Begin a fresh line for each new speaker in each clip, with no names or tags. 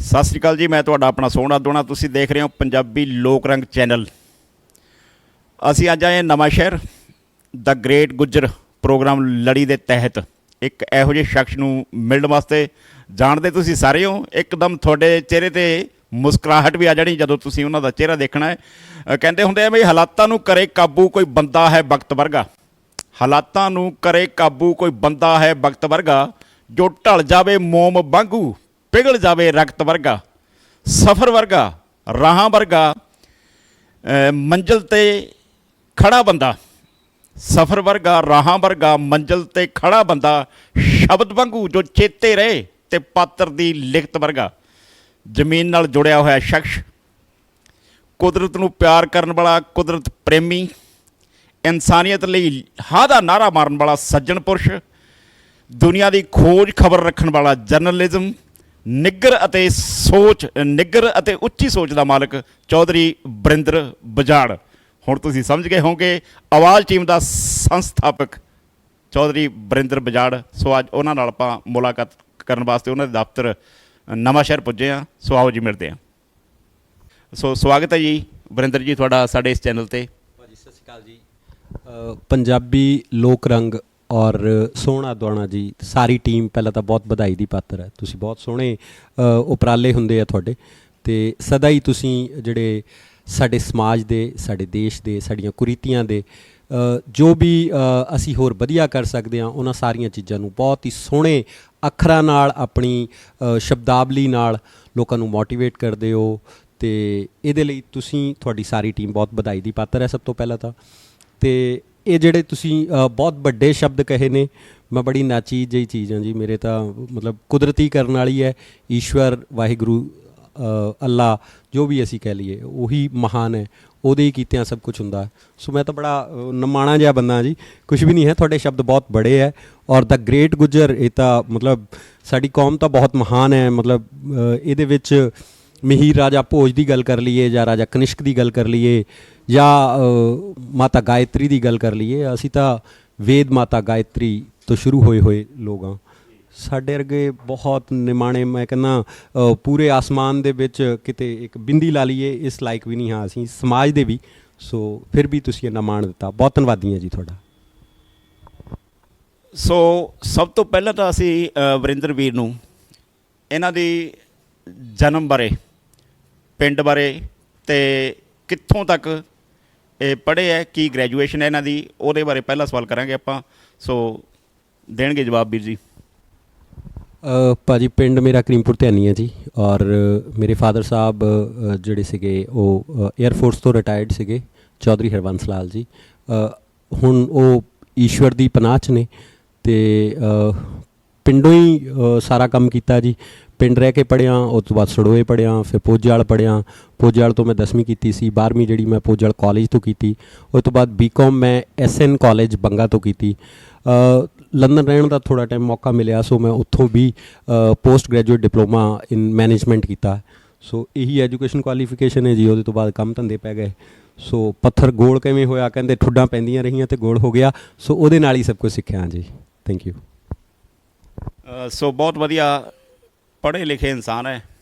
ਸਤਿ ਸ਼੍ਰੀ ਅਕਾਲ ਜੀ। ਮੈਂ ਤੁਹਾਡਾ ਆਪਣਾ ਸੋਹਣਾ ਦੋਣਾ, ਤੁਸੀਂ ਦੇਖ ਰਹੇ ਹੋ ਪੰਜਾਬੀ ਲੋਕ ਰੰਗ ਚੈਨਲ। ਅਸੀਂ ਅੱਜ ਆਏ ਨਵਾਂ ਸ਼ਹਿਰ ਦਾ ਗ੍ਰੇਟ ਗੁੱਜਰ ਪ੍ਰੋਗਰਾਮ ਲੜੀ ਦੇ ਤਹਿਤ ਇੱਕ ਇਹੋ ਜਿਹੇ ਸ਼ਖਸ ਨੂੰ ਮਿਲਣ ਵਾਸਤੇ। ਜਾਣਦੇ ਤੁਸੀਂ ਸਾਰੇ ਹੋ, ਇੱਕਦਮ ਤੁਹਾਡੇ ਚਿਹਰੇ 'ਤੇ ਮੁਸਕਰਾਹਟ ਵੀ ਆ ਜਾਣੀ ਜਦੋਂ ਤੁਸੀਂ ਉਹਨਾਂ ਦਾ ਚਿਹਰਾ ਦੇਖਣਾ ਹੈ। ਕਹਿੰਦੇ ਹੁੰਦੇ ਆ ਬਈ ਹਾਲਾਤਾਂ ਨੂੰ ਕਰੇ ਕਾਬੂ ਕੋਈ ਬੰਦਾ ਹੈ ਵਕਤ ਵਰਗਾ। ਹਾਲਾਤਾਂ ਨੂੰ ਕਰੇ ਕਾਬੂ ਕੋਈ ਬੰਦਾ ਹੈ ਵਕਤ ਵਰਗਾ, ਜੋ ਢਲ ਜਾਵੇ ਮੋਮ ਵਾਂਗੂ ਪਿਘਲ ਜਾਵੇ ਰਕਤ ਵਰਗਾ। ਸਫ਼ਰ ਵਰਗਾ ਰਾਹਾਂ ਵਰਗਾ ਮੰਜ਼ਿਲ 'ਤੇ ਖੜ੍ਹਾ ਬੰਦਾ। ਸਫ਼ਰ ਵਰਗਾ ਰਾਹਾਂ ਵਰਗਾ ਮੰਜ਼ਿਲ 'ਤੇ ਖੜ੍ਹਾ ਬੰਦਾ, ਸ਼ਬਦ ਵਾਂਗੂ ਜੋ ਚੇਤੇ ਰਹੇ ਅਤੇ ਪਾਤਰ ਦੀ ਲਿਖਤ ਵਰਗਾ। ਜ਼ਮੀਨ ਨਾਲ ਜੁੜਿਆ ਹੋਇਆ ਸ਼ਖਸ, ਕੁਦਰਤ ਨੂੰ ਪਿਆਰ ਕਰਨ ਵਾਲਾ ਕੁਦਰਤ ਪ੍ਰੇਮੀ, ਇਨਸਾਨੀਅਤ ਲਈ ਹਾਂ ਦਾ ਨਾਅਰਾ ਮਾਰਨ ਵਾਲਾ ਸੱਜਣ ਪੁਰਸ਼, ਦੁਨੀਆ ਦੀ ਖੋਜ ਖਬਰ ਰੱਖਣ ਵਾਲਾ ਜਰਨਲਿਜ਼ਮ, ਨਿੱਘਰ ਅਤੇ ਉੱਚੀ ਸੋਚ ਦਾ ਮਾਲਕ ਚੌਧਰੀ ਵਰਿੰਦਰ ਬਜਾੜ। ਹੁਣ ਤੁਸੀਂ ਸਮਝ ਗਏ ਹੋਵੋਗੇ, ਆਵਾਜ਼ ਟੀਮ ਦਾ ਸੰਸਥਾਪਕ ਚੌਧਰੀ ਵਰਿੰਦਰ ਬਜਾੜ। ਸੋ ਅੱਜ ਉਹਨਾਂ ਨਾਲ ਆਪਾਂ ਮੁਲਾਕਾਤ ਕਰਨ ਵਾਸਤੇ ਉਹਨਾਂ ਦੇ ਦਫ਼ਤਰ ਨਵਾਂ ਸ਼ਹਿਰ ਪੁੱਜੇ ਹਾਂ। ਸੋ ਆਓ ਜੀ ਮਿਲਦੇ ਹਾਂ। ਸੋ ਸਵਾਗਤ ਹੈ ਜੀ ਵਰਿੰਦਰ ਜੀ ਤੁਹਾਡਾ ਸਾਡੇ ਇਸ ਚੈਨਲ 'ਤੇ।
ਭਾਜੀ ਸਤਿ ਸ਼੍ਰੀ ਅਕਾਲ ਜੀ। ਪੰਜਾਬੀ ਲੋਕ ਰੰਗ ਔਰ ਸੋਹਣਾ ਦੁਆਣਾ ਜੀ ਸਾਰੀ ਟੀਮ ਪਹਿਲਾਂ ਤਾਂ ਬਹੁਤ ਵਧਾਈ ਦੀ ਪਾਤਰ ਹੈ। ਤੁਸੀਂ ਬਹੁਤ ਸੋਹਣੇ ਉਪਰਾਲੇ ਹੁੰਦੇ ਆ ਤੁਹਾਡੇ, ਅਤੇ ਸਦਾ ਹੀ ਤੁਸੀਂ ਜਿਹੜੇ ਸਾਡੇ ਸਮਾਜ ਦੇ, ਸਾਡੇ ਦੇਸ਼ ਦੇ, ਸਾਡੀਆਂ ਕੁਰੀਤੀਆਂ ਦੇ ਜੋ ਵੀ ਅਸੀਂ ਹੋਰ ਵਧੀਆ ਕਰ ਸਕਦੇ ਹਾਂ ਉਹਨਾਂ ਸਾਰੀਆਂ ਚੀਜ਼ਾਂ ਨੂੰ ਬਹੁਤ ਹੀ ਸੋਹਣੇ ਅੱਖਰਾਂ ਨਾਲ, ਆਪਣੀ ਸ਼ਬਦਾਵਲੀ ਨਾਲ ਲੋਕਾਂ ਨੂੰ ਮੋਟੀਵੇਟ ਕਰਦੇ ਹੋ, ਅਤੇ ਇਹਦੇ ਲਈ ਤੁਹਾਡੀ ਸਾਰੀ ਟੀਮ ਬਹੁਤ ਵਧਾਈ ਦੀ ਪਾਤਰ ਹੈ ਸਭ ਤੋਂ ਪਹਿਲਾਂ ਤਾਂ। ਅਤੇ ਇਹ ਜਿਹੜੇ ਤੁਸੀਂ ਬਹੁਤ ਵੱਡੇ ਸ਼ਬਦ ਕਹੇ ਨੇ, ਮੈਂ ਬੜੀ ਨਾਚੀਜ਼ ਜਿਹੀ ਚੀਜ਼ ਹਾਂ ਜੀ। ਮੇਰੇ ਤਾਂ ਮਤਲਬ ਕੁਦਰਤੀ ਕਰਨ ਵਾਲੀ ਹੈ, ਈਸ਼ਵਰ ਵਾਹਿਗੁਰੂ ਅੱਲਾ ਜੋ ਵੀ ਅਸੀਂ ਕਹਿ ਲਈਏ ਉਹੀ ਮਹਾਨ ਹੈ, ਉਹਦੇ ਹੀ ਕੀਤਿਆਂ ਸਭ ਕੁਝ ਹੁੰਦਾ। ਸੋ ਮੈਂ ਤਾਂ ਬੜਾ ਨਿਮਾਣਾ ਜਿਹਾ ਬੰਦਾ ਜੀ, ਕੁਛ ਵੀ ਨਹੀਂ ਹੈ। ਤੁਹਾਡੇ ਸ਼ਬਦ ਬਹੁਤ ਬੜੇ ਹੈ ਔਰ ਦਾ ਗ੍ਰੇਟ ਗੁੱਜਰ, ਇਹ ਤਾਂ ਮਤਲਬ ਸਾਡੀ ਕੌਮ ਤਾਂ ਬਹੁਤ ਮਹਾਨ ਹੈ। ਮਤਲਬ ਇਹਦੇ ਵਿੱਚ ਮਿਹੀਰ ਰਾਜਾ ਭੋਜ ਦੀ ਗੱਲ ਕਰ ਲਈਏ, ਜਾਂ ਰਾਜਾ ਕਨਿਸ਼ਕ ਦੀ ਗੱਲ ਕਰ ਲਈਏ, ਜਾਂ ਮਾਤਾ ਗਾਇਤਰੀ ਦੀ ਗੱਲ ਕਰ ਲਈਏ, ਅਸੀਂ ਤਾਂ ਵੇਦ ਮਾਤਾ ਗਾਇਤਰੀ ਤੋਂ ਸ਼ੁਰੂ ਹੋਏ ਲੋਕ ਹਾਂ। ਸਾਡੇ ਵਰਗੇ ਬਹੁਤ ਨਿਮਾਣੇ, ਮੈਂ ਕਹਿੰਦਾ ਪੂਰੇ ਆਸਮਾਨ ਦੇ ਵਿੱਚ ਕਿਤੇ ਇੱਕ ਬਿੰਦੀ ਲਾ ਲਈਏ ਇਸ ਲਾਇਕ ਵੀ ਨਹੀਂ ਹਾਂ ਅਸੀਂ ਸਮਾਜ ਦੇ ਵੀ। ਸੋ ਫਿਰ ਵੀ ਤੁਸੀਂ ਇੰਨਾ ਮਾਣ ਦਿੱਤਾ, ਬਹੁਤ ਧੰਨਵਾਦੀ ਹਾਂ ਜੀ ਤੁਹਾਡਾ।
ਸੋ ਸਭ ਤੋਂ ਪਹਿਲਾਂ ਤਾਂ ਅਸੀਂ ਵਰਿੰਦਰ ਵੀਰ ਨੂੰ ਇਹਨਾਂ ਦੀ ਜਨਮ ਬਾਰੇ, ਪਿੰਡ ਬਾਰੇ, ਅਤੇ ਕਿੱਥੋਂ ਤੱਕ ਇਹ ਪੜ੍ਹੇ ਹੈ, ਕੀ ਗ੍ਰੈਜੂਏਸ਼ਨ ਹੈ ਇਹਨਾਂ ਦੀ, ਉਹਦੇ ਬਾਰੇ ਪਹਿਲਾ ਸਵਾਲ ਕਰਾਂਗੇ ਆਪਾਂ। ਸੋ ਦੇਣਗੇ ਜਵਾਬ ਵੀਰ ਜੀ।
ਭਾਜੀ ਪਿੰਡ ਮੇਰਾ ਕਰੀਮਪੁਰ ਧਿਆਨੀ ਹੈ ਜੀ, ਔਰ ਮੇਰੇ ਫਾਦਰ ਸਾਹਿਬ ਜਿਹੜੇ ਸੀਗੇ ਉਹ ਏਅਰਫੋਰਸ ਤੋਂ ਰਿਟਾਇਰਡ ਸੀਗੇ, ਚੌਧਰੀ ਹਰਬੰਸ ਲਾਲ ਜੀ। ਹੁਣ ਉਹ ਈਸ਼ਵਰ ਦੀ ਪਨਾਹ 'ਚ ਨੇ, ਅਤੇ ਪਿੰਡੋਂ ਹੀ ਸਾਰਾ ਕੰਮ ਕੀਤਾ ਜੀ। ਪਿੰਡ ਰਹਿ ਕੇ ਪੜ੍ਹਿਆ, ਉਸ ਤੋਂ ਬਾਅਦ ਸੜੋਏ ਪੜ੍ਹਿਆ, ਫਿਰ ਪੋਜੇਵਾਲ ਪੜ੍ਹਿਆ। ਪੋਜੇਵਾਲ ਤੋਂ ਮੈਂ 10ਵੀਂ ਕੀਤੀ ਸੀ, 12ਵੀਂ ਜਿਹੜੀ ਮੈਂ ਪੋਜੇਵਾਲ ਕਾਲਜ ਤੋਂ ਕੀਤੀ। ਉਸ ਤੋਂ ਬਾਅਦ ਬੀਕੌਮ ਮੈਂ SN ਕਾਲਜ ਬੰਗਾ ਤੋਂ ਕੀਤੀ। ਲੰਡਨ ਰਹਿਣ ਦਾ ਥੋੜ੍ਹਾ ਟਾਈਮ ਮੌਕਾ ਮਿਲਿਆ, ਸੋ ਮੈਂ ਉੱਥੋਂ ਵੀ post graduate diploma in management ਕੀਤਾ। ਸੋ ਇਹੀ ਐਜੂਕੇਸ਼ਨ ਕੁਆਲੀਫਿਕੇਸ਼ਨ ਹੈ ਜੀ। ਉਹਦੇ ਤੋਂ ਬਾਅਦ ਕੰਮ ਧੰਦੇ ਪੈ ਗਏ। ਸੋ ਪੱਥਰ ਗੋਲ ਕਿਵੇਂ ਹੋਇਆ, ਕਹਿੰਦੇ ਠੁੱਡਾਂ ਪੈਂਦੀਆਂ ਰਹੀਆਂ ਅਤੇ ਗੋਲ ਹੋ ਗਿਆ। ਸੋ ਉਹਦੇ ਨਾਲ ਹੀ ਸਭ ਕੁਝ ਸਿੱਖਿਆ ਜੀ। Thank you.
ਸੋ ਬਹੁਤ ਵਧੀਆ ਪੜ੍ਹੇ ਲਿਖੇ ਇਨਸਾਨ ਹੈ,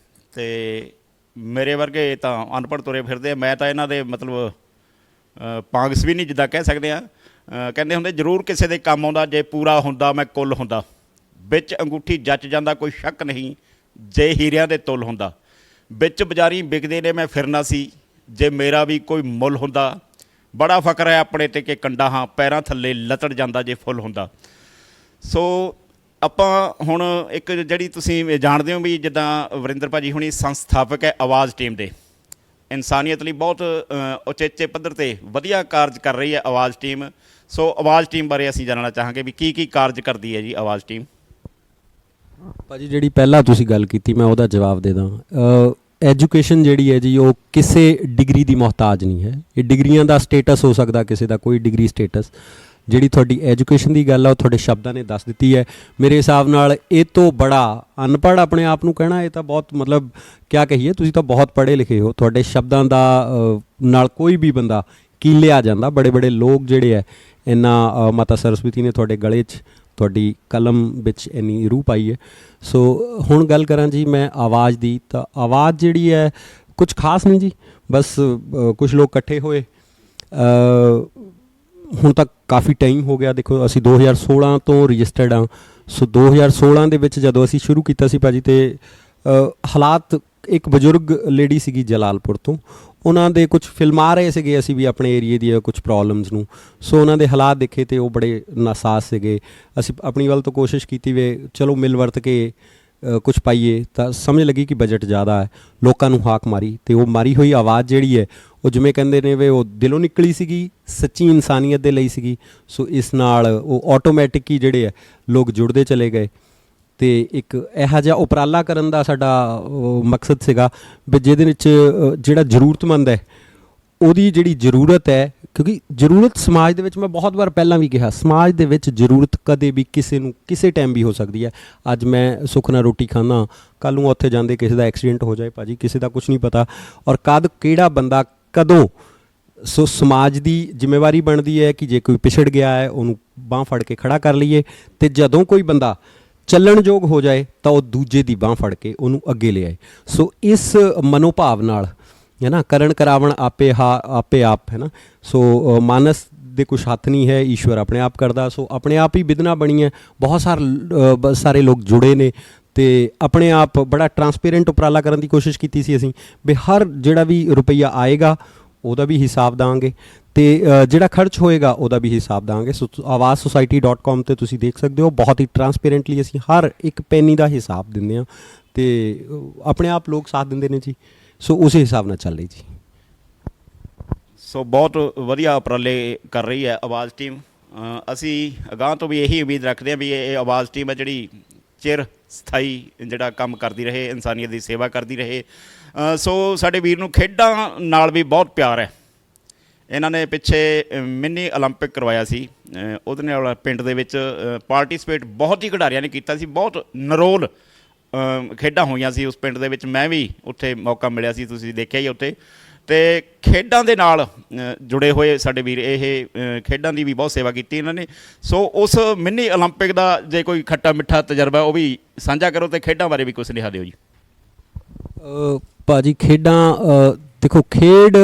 ਅਤੇ ਮੇਰੇ ਵਰਗੇ ਤਾਂ ਅਨਪੜ੍ਹ ਤੁਰੇ ਫਿਰਦੇ ਆ। ਮੈਂ ਤਾਂ ਇਹਨਾਂ ਦੇ ਮਤਲਬ ਪਾਂਗਸ ਵੀ ਨਹੀਂ ਜਿੱਦਾਂ ਕਹਿ ਸਕਦੇ ਹਾਂ। ਕਹਿੰਦੇ ਹੁੰਦੇ ਜ਼ਰੂਰ ਕਿਸੇ ਦੇ ਕੰਮ ਆਉਂਦਾ, ਜੇ ਪੂਰਾ ਹੁੰਦਾ ਮੈਂ ਕੁੱਲ ਹੁੰਦਾ, ਵਿੱਚ ਅੰਗੂਠੀ ਜੱਚ ਜਾਂਦਾ ਕੋਈ ਸ਼ੱਕ ਨਹੀਂ, ਜੇ ਹੀਰਿਆਂ ਦੇ ਤੁੱਲ ਹੁੰਦਾ, ਵਿੱਚ ਬਜ਼ਾਰੀ ਵਿਕਦੇ ਨੇ ਮੈਂ ਫਿਰਨਾ ਸੀ, ਜੇ ਮੇਰਾ ਵੀ ਕੋਈ ਮੁੱਲ ਹੁੰਦਾ, ਬੜਾ ਫਕਰ ਹੈ ਆਪਣੇ 'ਤੇ ਕਿ ਕੰਡਾ ਹਾਂ ਪੈਰਾਂ ਥੱਲੇ ਲੱਤੜ ਜਾਂਦਾ ਜੇ ਫੁੱਲ ਹੁੰਦਾ। ਸੋ ਆਪਾਂ ਹੁਣ ਇੱਕ ਜਿਹੜੀ ਤੁਸੀਂ ਜਾਣਦੇ ਹੋ ਵੀ ਜਿੱਦਾਂ ਵਰਿੰਦਰ ਭਾਜੀ ਹੁਣੀ ਸੰਸਥਾਪਕ ਹੈ ਆਵਾਜ਼ ਟੀਮ ਦੇ, ਇਨਸਾਨੀਅਤ ਲਈ ਬਹੁਤ ਉਚੇਚੇ ਪੱਧਰ 'ਤੇ ਵਧੀਆ ਕਾਰਜ ਕਰ ਰਹੀ ਹੈ ਆਵਾਜ਼ ਟੀਮ। ਸੋ ਆਵਾਜ਼ ਟੀਮ ਬਾਰੇ ਅਸੀਂ ਜਾਣਨਾ ਚਾਹਾਂਗੇ ਵੀ ਕੀ ਕਾਰਜ ਕਰਦੀ ਹੈ ਜੀ ਆਵਾਜ਼ ਟੀਮ।
ਭਾਜੀ ਜਿਹੜੀ ਪਹਿਲਾਂ ਤੁਸੀਂ ਗੱਲ ਕੀਤੀ ਮੈਂ ਉਹਦਾ ਜਵਾਬ ਦੇ ਦਾਂ। ਐਜੂਕੇਸ਼ਨ ਜਿਹੜੀ ਹੈ ਜੀ ਉਹ ਕਿਸੇ ਡਿਗਰੀ ਦੀ ਮੁਹਤਾਜ ਨਹੀਂ ਹੈ। ਇਹ ਡਿਗਰੀਆਂ ਦਾ ਸਟੇਟਸ ਹੋ ਸਕਦਾ, ਕਿਸੇ ਦਾ ਕੋਈ ਡਿਗਰੀ ਸਟੇਟਸ। ਜਿਹੜੀ ਤੁਹਾਡੀ ਐਜੂਕੇਸ਼ਨ ਦੀ ਗੱਲ ਆ ਉਹ ਤੁਹਾਡੇ ਸ਼ਬਦਾਂ ਨੇ ਦੱਸ ਦਿੱਤੀ ਹੈ। ਮੇਰੇ ਹਿਸਾਬ ਨਾਲ ਇਹ ਤੋਂ ਬੜਾ ਅਨਪੜ੍ਹ ਆਪਣੇ ਆਪ ਨੂੰ ਕਹਿਣਾ, ਇਹ ਤਾਂ ਬਹੁਤ ਮਤਲਬ ਕਿਆ ਕਹੀਏ, ਤੁਸੀਂ ਤਾਂ ਬਹੁਤ ਪੜ੍ਹੇ ਲਿਖੇ ਹੋ। ਤੁਹਾਡੇ ਸ਼ਬਦਾਂ ਦਾ ਨਾਲ ਕੋਈ ਵੀ ਬੰਦਾ ਕੀਲੇ ਆ ਜਾਂਦਾ। ਬੜੇ ਬੜੇ ਲੋਕ ਜਿਹੜੇ ਹੈ ਇੰਨਾ ਮਾਤਾ ਸਰਸਵਤੀ ਨੇ ਤੁਹਾਡੇ ਗਲੇ 'ਚ ਤੁਹਾਡੀ ਕਲਮ ਵਿੱਚ ਇੰਨੀ ਰੂਹ ਪਾਈ ਹੈ। ਸੋ ਹੁਣ ਗੱਲ ਕਰਾਂ ਜੀ ਮੈਂ ਆਵਾਜ਼ ਦੀ, ਤਾਂ ਆਵਾਜ਼ ਜਿਹੜੀ ਹੈ ਕੁਝ ਖਾਸ ਨਹੀਂ ਜੀ, ਬਸ ਕੁਝ ਲੋਕ ਇਕੱਠੇ ਹੋਏ। ਹੁਣ ਤੱਕ ਕਾਫੀ ਟਾਈਮ ਹੋ ਗਿਆ, ਦੇਖੋ ਅਸੀਂ 2016 ਤੋਂ ਰਜਿਸਟਰਡ ਹਾਂ। ਸੋ 2016 ਦੇ ਵਿੱਚ ਜਦੋਂ ਅਸੀਂ ਸ਼ੁਰੂ ਕੀਤਾ ਸੀ ਭਾਜੀ, ਤੇ ਹਾਲਾਤ, ਇੱਕ ਬਜ਼ੁਰਗ ਲੇਡੀ ਸੀਗੀ ਜਲਾਲਪੁਰ ਤੋਂ, ਉਹਨਾਂ ਦੇ ਕੁਝ ਫਿਲਮਾ ਰਹੇ ਸੀਗੇ ਅਸੀਂ ਵੀ ਆਪਣੇ ਏਰੀਏ ਦੀਆਂ ਕੁਝ ਪ੍ਰੋਬਲਮਸ ਨੂੰ। ਸੋ ਉਹਨਾਂ ਦੇ ਹਾਲਾਤ ਦੇਖੇ ਤੇ ਉਹ ਬੜੇ ਨਾਸਾਜ਼ ਸੀਗੇ। ਅਸੀਂ ਆਪਣੀ ਵੱਲ ਤੋਂ ਕੋਸ਼ਿਸ਼ ਕੀਤੀ ਵੇ ਚਲੋ ਮਿਲ ਵਰਤ ਕੇ ਕੁਝ ਪਾਈਏ, ਤਾਂ ਸਮਝ ਲੱਗੀ ਕਿ ਬਜਟ ਜ਼ਿਆਦਾ ਹੈ। ਲੋਕਾਂ ਨੂੰ ਹਾਕ ਮਾਰੀ, ਤੇ ਉਹ ਮਾਰੀ ਹੋਈ ਆਵਾਜ਼ ਜਿਹੜੀ ਹੈ ਉਹ ਜਿਵੇਂ ਕਹਿੰਦੇ ਨੇ ਵੇ ਉਹ ਦਿਲੋਂ ਨਿਕਲੀ ਸੀਗੀ, ਸੱਚੀ ਇਨਸਾਨੀਅਤ ਦੇ ਲਈ ਸੀਗੀ। ਸੋ ਇਸ ਨਾਲ ਉਹ ਆਟੋਮੈਟਿਕ ਹੀ ਜਿਹੜੇ ਹੈ ਲੋਕ ਜੁੜਦੇ ਚਲੇ ਗਏ। ਅਤੇ ਇੱਕ ਇਹੋ ਜਿਹਾ ਉਪਰਾਲਾ ਕਰਨ ਦਾ ਸਾਡਾ ਮਕਸਦ ਸੀਗਾ ਵੀ ਜਿਹਦੇ ਵਿੱਚ ਜਿਹੜਾ ਜ਼ਰੂਰਤਮੰਦ ਹੈ ਉਹਦੀ ਜਿਹੜੀ ਜ਼ਰੂਰਤ ਹੈ, ਕਿਉਂਕਿ ਜ਼ਰੂਰਤ ਸਮਾਜ ਦੇ ਵਿੱਚ, ਮੈਂ ਬਹੁਤ ਵਾਰ ਪਹਿਲਾਂ ਵੀ ਕਿਹਾ, ਸਮਾਜ ਦੇ ਵਿੱਚ ਜ਼ਰੂਰਤ ਕਦੇ ਵੀ ਕਿਸੇ ਨੂੰ ਕਿਸੇ ਟਾਈਮ ਵੀ ਹੋ ਸਕਦੀ ਹੈ। ਅੱਜ ਮੈਂ ਸੁੱਖ ਨਾਲ ਰੋਟੀ ਖਾਂਦਾ, ਕੱਲ੍ਹ ਨੂੰ ਉੱਥੇ ਜਾਂਦੇ ਕਿਸੇ ਦਾ ਐਕਸੀਡੈਂਟ ਹੋ ਜਾਏ ਭਾਜੀ, ਕਿਸੇ ਦਾ ਕੁਛ ਨਹੀਂ ਪਤਾ, ਔਰ ਕਦ ਕਿਹੜਾ ਬੰਦਾ ਕਦੋਂ। ਸੋ ਸਮਾਜ ਦੀ ਜ਼ਿੰਮੇਵਾਰੀ ਬਣਦੀ ਹੈ ਕਿ ਜੇ ਕੋਈ ਪਿਛੜ ਗਿਆ ਹੈ ਉਹਨੂੰ ਬਾਂਹ ਫੜ ਕੇ ਖੜਾ ਕਰ ਲਈਏ, ਅਤੇ ਜਦੋਂ ਕੋਈ ਬੰਦਾ ਚੱਲਣਯੋਗ ਹੋ ਜਾਏ ਤਾਂ ਉਹ ਦੂਜੇ ਦੀ ਬਾਂਹ ਫੜ ਕੇ ਉਹਨੂੰ ਅੱਗੇ ਲਿਆਏ। ਸੋ ਇਸ ਮਨੋਭਾਵ ਨਾਲ ਹੈ ਨਾ, ਕਰਨ ਕਰਾਵਣ ਆਪੇ ਆਪੇ ਆਪ, ਹੈ ਨਾ। ਸੋ ਮਾਨਸ ਦੇ ਕੁਛ ਹੱਥ ਨਹੀਂ ਹੈ, ਈਸ਼ਵਰ ਆਪਣੇ ਆਪ ਕਰਦਾ। ਸੋ ਆਪਣੇ ਆਪ ਹੀ ਬਿਦਨਾ ਬਣੀ ਹੈ, ਬਹੁਤ ਸਾਰੇ ਲੋਕ ਜੁੜੇ ਨੇ, ਅਤੇ ਆਪਣੇ ਆਪ ਬੜਾ ਟਰਾਂਸਪੇਰੈਂਟ ਉਪਰਾਲਾ ਕਰਨ ਦੀ ਕੋਸ਼ਿਸ਼ ਕੀਤੀ ਸੀ ਅਸੀਂ ਵੀ ਹਰ ਜਿਹੜਾ ਵੀ ਰੁਪਈਆ ਆਏਗਾ ਉਹਦਾ ਵੀ ਹਿਸਾਬ ਦਾਂਗੇ, ਅਤੇ ਜਿਹੜਾ ਖਰਚ ਹੋਏਗਾ ਉਹਦਾ ਵੀ ਹਿਸਾਬ ਦਾਂਗੇ। ਸੋ awazsociety.com 'ਤੇ ਤੁਸੀਂ ਦੇਖ ਸਕਦੇ ਹੋ, ਬਹੁਤ ਹੀ ਟਰਾਂਸਪੇਰੈਂਟਲੀ ਅਸੀਂ ਹਰ ਇੱਕ ਪੈਨੀ ਦਾ ਹਿਸਾਬ ਦਿੰਦੇ ਹਾਂ, ਅਤੇ ਆਪਣੇ ਆਪ ਲੋਕ ਸਾਥ ਦਿੰਦੇ ਨੇ ਜੀ। ਸੋ ਉਸੇ ਹਿਸਾਬ ਨਾਲ ਚੱਲ ਰਹੀ ਜੀ।
ਸੋ ਬਹੁਤ ਵਧੀਆ ਉਪਰਾਲੇ ਕਰ ਰਹੀ ਹੈ ਆਵਾਜ਼ ਟੀਮ। ਅਸੀਂ ਅਗਾਂਹ ਤੋਂ ਵੀ ਇਹੀ ਉਮੀਦ ਰੱਖਦੇ ਹਾਂ ਵੀ ਇਹ ਆਵਾਜ਼ ਟੀਮ ਹੈ ਜਿਹੜੀ ਚਿਰ ਸਥਾਈ ਜਿਹੜਾ ਕੰਮ ਕਰਦੀ ਰਹੇ, ਇਨਸਾਨੀਅਤ ਦੀ ਸੇਵਾ ਕਰਦੀ ਰਹੇ। ਸੋ ਸਾਡੇ ਵੀਰ ਨੂੰ ਖੇਡਾਂ ਨਾਲ ਵੀ ਬਹੁਤ ਪਿਆਰ ਹੈ। ਇਹਨਾਂ ਨੇ ਪਿੱਛੇ ਮਿੰਨੀ ਓਲੰਪਿਕ ਕਰਵਾਇਆ ਸੀ, ਉਹਦੇ ਨਾਲ ਪਿੰਡ ਦੇ ਵਿੱਚ ਪਾਰਟੀਸਪੇਟ ਬਹੁਤ ਹੀ ਖਿਡਾਰੀਆਂ ਨੇ ਕੀਤਾ ਸੀ। ਬਹੁਤ ਨਿਰੋਲ ਖੇਡਾਂ ਹੋਈਆਂ ਸੀ ਉਸ ਪਿੰਡ ਦੇ ਵਿੱਚ, ਮੈਂ ਵੀ ਉੱਥੇ ਮੌਕਾ ਮਿਲਿਆ ਸੀ, ਤੁਸੀਂ ਦੇਖਿਆ ਹੀ ਉੱਥੇ। ਅਤੇ ਖੇਡਾਂ ਦੇ ਨਾਲ ਜੁੜੇ ਹੋਏ ਸਾਡੇ ਵੀਰ, ਇਹ ਖੇਡਾਂ ਦੀ ਵੀ ਬਹੁਤ ਸੇਵਾ ਕੀਤੀ ਇਹਨਾਂ ਨੇ। ਸੋ ਉਸ ਮਿੰਨੀ ਓਲੰਪਿਕ ਦਾ ਜੇ ਕੋਈ ਖੱਟਾ ਮਿੱਠਾ ਤਜਰਬਾ ਉਹ ਵੀ ਸਾਂਝਾ ਕਰੋ, ਅਤੇ ਖੇਡਾਂ ਬਾਰੇ ਵੀ ਕੁਛ ਸੁਨੇਹਾ ਦਿਓ ਜੀ।
ਭਾਜੀ ਖੇਡਾਂ, ਦੇਖੋ ਖੇਡ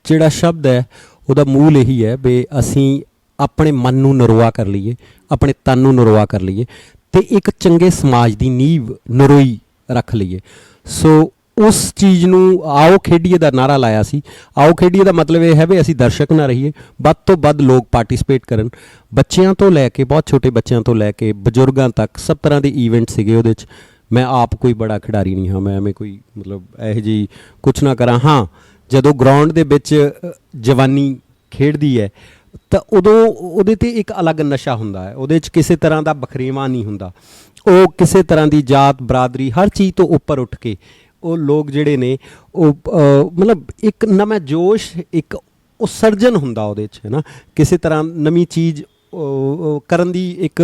ਜਿਹੜਾ ਸ਼ਬਦ ਹੈ ਉਹਦਾ ਮੂਲ ਇਹੀ ਹੈ ਵੀ ਅਸੀਂ ਆਪਣੇ ਮਨ ਨੂੰ ਨਰੋਆ ਕਰ ਲਈਏ, ਆਪਣੇ ਤਨ ਨੂੰ ਨਰੋਆ ਕਰ ਲਈਏ, ਅਤੇ ਇੱਕ ਚੰਗੇ ਸਮਾਜ ਦੀ ਨੀਂਹ ਨਰੋਈ ਰੱਖ ਲਈਏ। ਸੋ ਉਸ ਚੀਜ਼ ਨੂੰ ਆਓ ਖੇਡੀਏ ਦਾ ਨਾਅਰਾ ਲਾਇਆ ਸੀ। ਆਓ ਖੇਡੀਏ ਦਾ ਮਤਲਬ ਇਹ ਹੈ ਵੀ ਅਸੀਂ ਦਰਸ਼ਕ ਨਾ ਰਹੀਏ, ਵੱਧ ਤੋਂ ਵੱਧ ਲੋਕ ਪਾਰਟੀਸਪੇਟ ਕਰਨ, ਬੱਚਿਆਂ ਤੋਂ ਲੈ ਕੇ, ਬਹੁਤ ਛੋਟੇ ਬੱਚਿਆਂ ਤੋਂ ਲੈ ਕੇ ਬਜ਼ੁਰਗਾਂ ਤੱਕ, ਸਭ ਤਰ੍ਹਾਂ ਦੇ ਈਵੈਂਟ ਸੀਗੇ ਉਹਦੇ 'ਚ। ਮੈਂ ਆਪ ਕੋਈ ਬੜਾ ਖਿਡਾਰੀ ਨਹੀਂ ਹਾਂ, ਮੈਂ ਐਵੇਂ ਕੋਈ ਮਤਲਬ ਇਹੋ ਜਿਹੀ ਕੁਛ ਨਾ ਕਰਾਂ। ਹਾਂ, ਜਦੋਂ ਗਰਾਊਂਡ ਦੇ ਵਿੱਚ ਜਵਾਨੀ ਖੇਡਦੀ ਹੈ ਤਾਂ ਉਦੋਂ ਉਹਦੇ 'ਤੇ ਇੱਕ ਅਲੱਗ ਨਸ਼ਾ ਹੁੰਦਾ ਹੈ, ਉਹਦੇ 'ਚ ਕਿਸੇ ਤਰ੍ਹਾਂ ਦਾ ਬਖਰੇਵਾਂ ਨਹੀਂ ਹੁੰਦਾ। ਉਹ ਕਿਸੇ ਤਰ੍ਹਾਂ ਦੀ ਜਾਤ ਬਰਾਦਰੀ ਹਰ ਚੀਜ਼ ਤੋਂ ਉੱਪਰ ਉੱਠ ਕੇ ਉਹ ਲੋਕ ਜਿਹੜੇ ਨੇ ਉਹ ਮਤਲਬ ਇੱਕ ਨਵਾਂ ਜੋਸ਼, ਇੱਕ ਉਤਸਰਜਨ ਹੁੰਦਾ ਉਹਦੇ 'ਚ, ਹੈ ਨਾ। ਕਿਸੇ ਤਰ੍ਹਾਂ ਨਵੀਂ ਚੀਜ਼ ਕਰਨ ਦੀ ਇੱਕ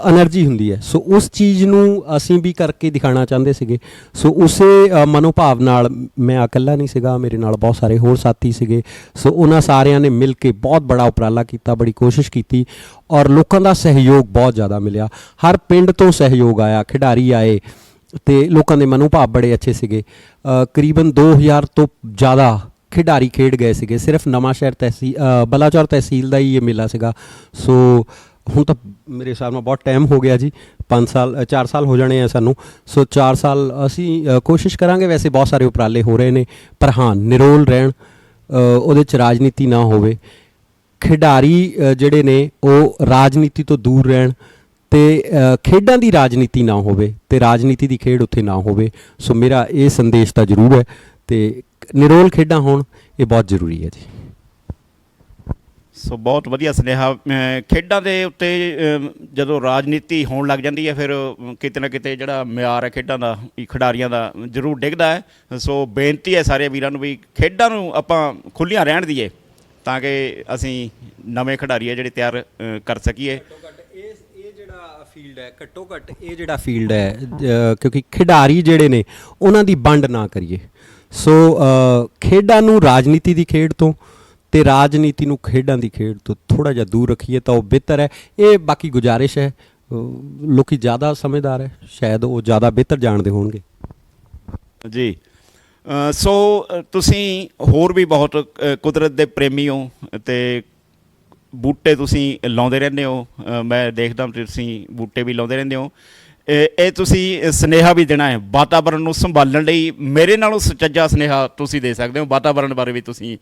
ਐਨਰਜੀ ਹੁੰਦੀ ਹੈ। ਸੋ ਉਸ ਚੀਜ਼ ਨੂੰ ਅਸੀਂ ਵੀ ਕਰਕੇ ਦਿਖਾਉਣਾ ਚਾਹੁੰਦੇ ਸੀਗੇ। ਸੋ ਉਸੇ ਮਨੋਭਾਵ ਨਾਲ ਮੈਂ ਇਕੱਲਾ ਨਹੀਂ ਸੀਗਾ, ਮੇਰੇ ਨਾਲ ਬਹੁਤ ਸਾਰੇ ਹੋਰ ਸਾਥੀ ਸੀਗੇ। ਸੋ ਉਹਨਾਂ ਸਾਰਿਆਂ ਨੇ ਮਿਲ ਕੇ ਬਹੁਤ ਬੜਾ ਉਪਰਾਲਾ ਕੀਤਾ, ਬੜੀ ਕੋਸ਼ਿਸ਼ ਕੀਤੀ, ਔਰ ਲੋਕਾਂ ਦਾ ਸਹਿਯੋਗ ਬਹੁਤ ਜ਼ਿਆਦਾ ਮਿਲਿਆ। ਹਰ ਪਿੰਡ ਤੋਂ ਸਹਿਯੋਗ ਆਇਆ, ਖਿਡਾਰੀ ਆਏ, ਅਤੇ ਲੋਕਾਂ ਦੇ ਮਨੋਭਾਵ ਬੜੇ ਅੱਛੇ ਸੀਗੇ। ਕਰੀਬਨ 2000 ਤੋਂ ਜ਼ਿਆਦਾ ਖਿਡਾਰੀ ਖੇਡ ਗਏ ਸੀਗੇ। ਸਿਰਫ ਨਵਾਂਸ਼ਹਿਰ ਬਲਾਚੌਰ ਤਹਿਸੀਲ ਦਾ ਹੀ ਇਹ ਮੇਲਾ ਸੀਗਾ। ਸੋ ਹੁਣ ਤਾਂ ਮੇਰੇ ਹਿਸਾਬ ਨਾਲ ਬਹੁਤ ਟਾਈਮ ਹੋ ਗਿਆ ਜੀ, 4 ਸਾਲ ਹੋ ਜਾਣੇ ਆ ਸਾਨੂੰ। ਸੋ 4 ਸਾਲ ਅਸੀਂ ਕੋਸ਼ਿਸ਼ ਕਰਾਂਗੇ। ਵੈਸੇ ਬਹੁਤ ਸਾਰੇ ਉਪਰਾਲੇ ਹੋ ਰਹੇ ਨੇ, ਪਰ ਹਾਂ ਨਿਰੋਲ ਰਹਿਣ, ਉਹਦੇ 'ਚ ਰਾਜਨੀਤੀ ਨਾ ਹੋਵੇ, ਖਿਡਾਰੀ ਜਿਹੜੇ ਨੇ ਉਹ ਰਾਜਨੀਤੀ ਤੋਂ ਦੂਰ ਰਹਿਣ, ਅਤੇ ਖੇਡਾਂ ਦੀ ਰਾਜਨੀਤੀ ਨਾ ਹੋਵੇ, ਅਤੇ ਰਾਜਨੀਤੀ ਦੀ ਖੇਡ ਉੱਥੇ ਨਾ ਹੋਵੇ। ਸੋ ਮੇਰਾ ਇਹ ਸੰਦੇਸ਼ ਤਾਂ ਜ਼ਰੂਰ ਹੈ, ਅਤੇ ਨਿਰੋਲ ਖੇਡਾਂ ਹੋਣ, ਇਹ ਬਹੁਤ ਜ਼ਰੂਰੀ ਹੈ ਜੀ।
ਸੋ ਬਹੁਤ ਵਧੀਆ ਸੁਨੇਹਾ। ਖੇਡਾਂ ਦੇ ਉੱਤੇ ਜਦੋਂ ਰਾਜਨੀਤੀ ਹੋਣ ਲੱਗ ਜਾਂਦੀ ਹੈ, ਫਿਰ ਕਿਤੇ ਨਾ ਕਿਤੇ ਜਿਹੜਾ ਮਿਆਰ ਹੈ ਖੇਡਾਂ ਦਾ, ਖਿਡਾਰੀਆਂ ਦਾ, ਜ਼ਰੂਰ ਡਿੱਗਦਾ ਹੈ। ਸੋ ਬੇਨਤੀ ਹੈ ਸਾਰੇ ਵੀਰਾਂ ਨੂੰ ਵੀ ਖੇਡਾਂ ਨੂੰ ਆਪਾਂ ਖੁੱਲ੍ਹੀਆਂ ਰਹਿਣ ਦਈਏ, ਤਾਂ ਕਿ ਅਸੀਂ ਨਵੇਂ ਖਿਡਾਰੀ ਹੈ ਜਿਹੜੇ ਤਿਆਰ ਕਰ ਸਕੀਏ। ਫੀਲਡ ਹੈ, ਘੱਟੋ ਘੱਟ ਇਹ ਜਿਹੜਾ ਫੀਲਡ ਹੈ, ਕਿਉਂਕਿ ਖਿਡਾਰੀ ਜਿਹੜੇ ਨੇ ਉਹਨਾਂ ਦੀ ਵੰਡ ਨਾ ਕਰੀਏ। ਸੋ ਖੇਡਾਂ ਨੂੰ ਰਾਜਨੀਤੀ ਦੀ ਖੇਡ ਤੋਂ, ਅਤੇ ਰਾਜਨੀਤੀ ਨੂੰ ਖੇਡਾਂ ਦੀ ਖੇਡ ਤੋਂ ਥੋੜ੍ਹਾ ਜਿਹਾ ਦੂਰ ਰੱਖੀਏ ਤਾਂ ਉਹ ਬਿਹਤਰ ਹੈ। ਇਹ ਬਾਕੀ ਗੁਜ਼ਾਰਿਸ਼ ਹੈ,
ਲੋਕੀ ਜ਼ਿਆਦਾ ਸਮਝਦਾਰ ਹੈ, ਸ਼ਾਇਦ ਉਹ ਜ਼ਿਆਦਾ ਬਿਹਤਰ ਜਾਣਦੇ ਹੋਣਗੇ।
ਜੀ ਸੋ ਤੁਸੀਂ ਹੋਰ ਵੀ ਬਹੁਤ ਕੁਦਰਤ ਦੇ ਪ੍ਰੇਮੀ ਹੋ ਅਤੇ ਬੂਟੇ ਤੁਸੀਂ ਲਾਉਂਦੇ ਰਹਿੰਦੇ ਹੋ। ਮੈਂ ਦੇਖਦਾ ਤੁਸੀਂ ਬੂਟੇ ਵੀ ਲਾਉਂਦੇ ਰਹਿੰਦੇ ਹੋ। ਇਹ ਤੁਸੀਂ ਸੁਨੇਹਾ ਵੀ ਦੇਣਾ ਹੈ ਵਾਤਾਵਰਣ ਨੂੰ ਸੰਭਾਲਣ ਲਈ। ਮੇਰੇ ਨਾਲੋਂ ਸੁਚੱਜਾ ਸੁਨੇਹਾ ਤੁਸੀਂ ਦੇ ਸਕਦੇ ਹੋ ਵਾਤਾਵਰਣ ਬਾਰੇ ਵੀ ਤੁਸੀਂ।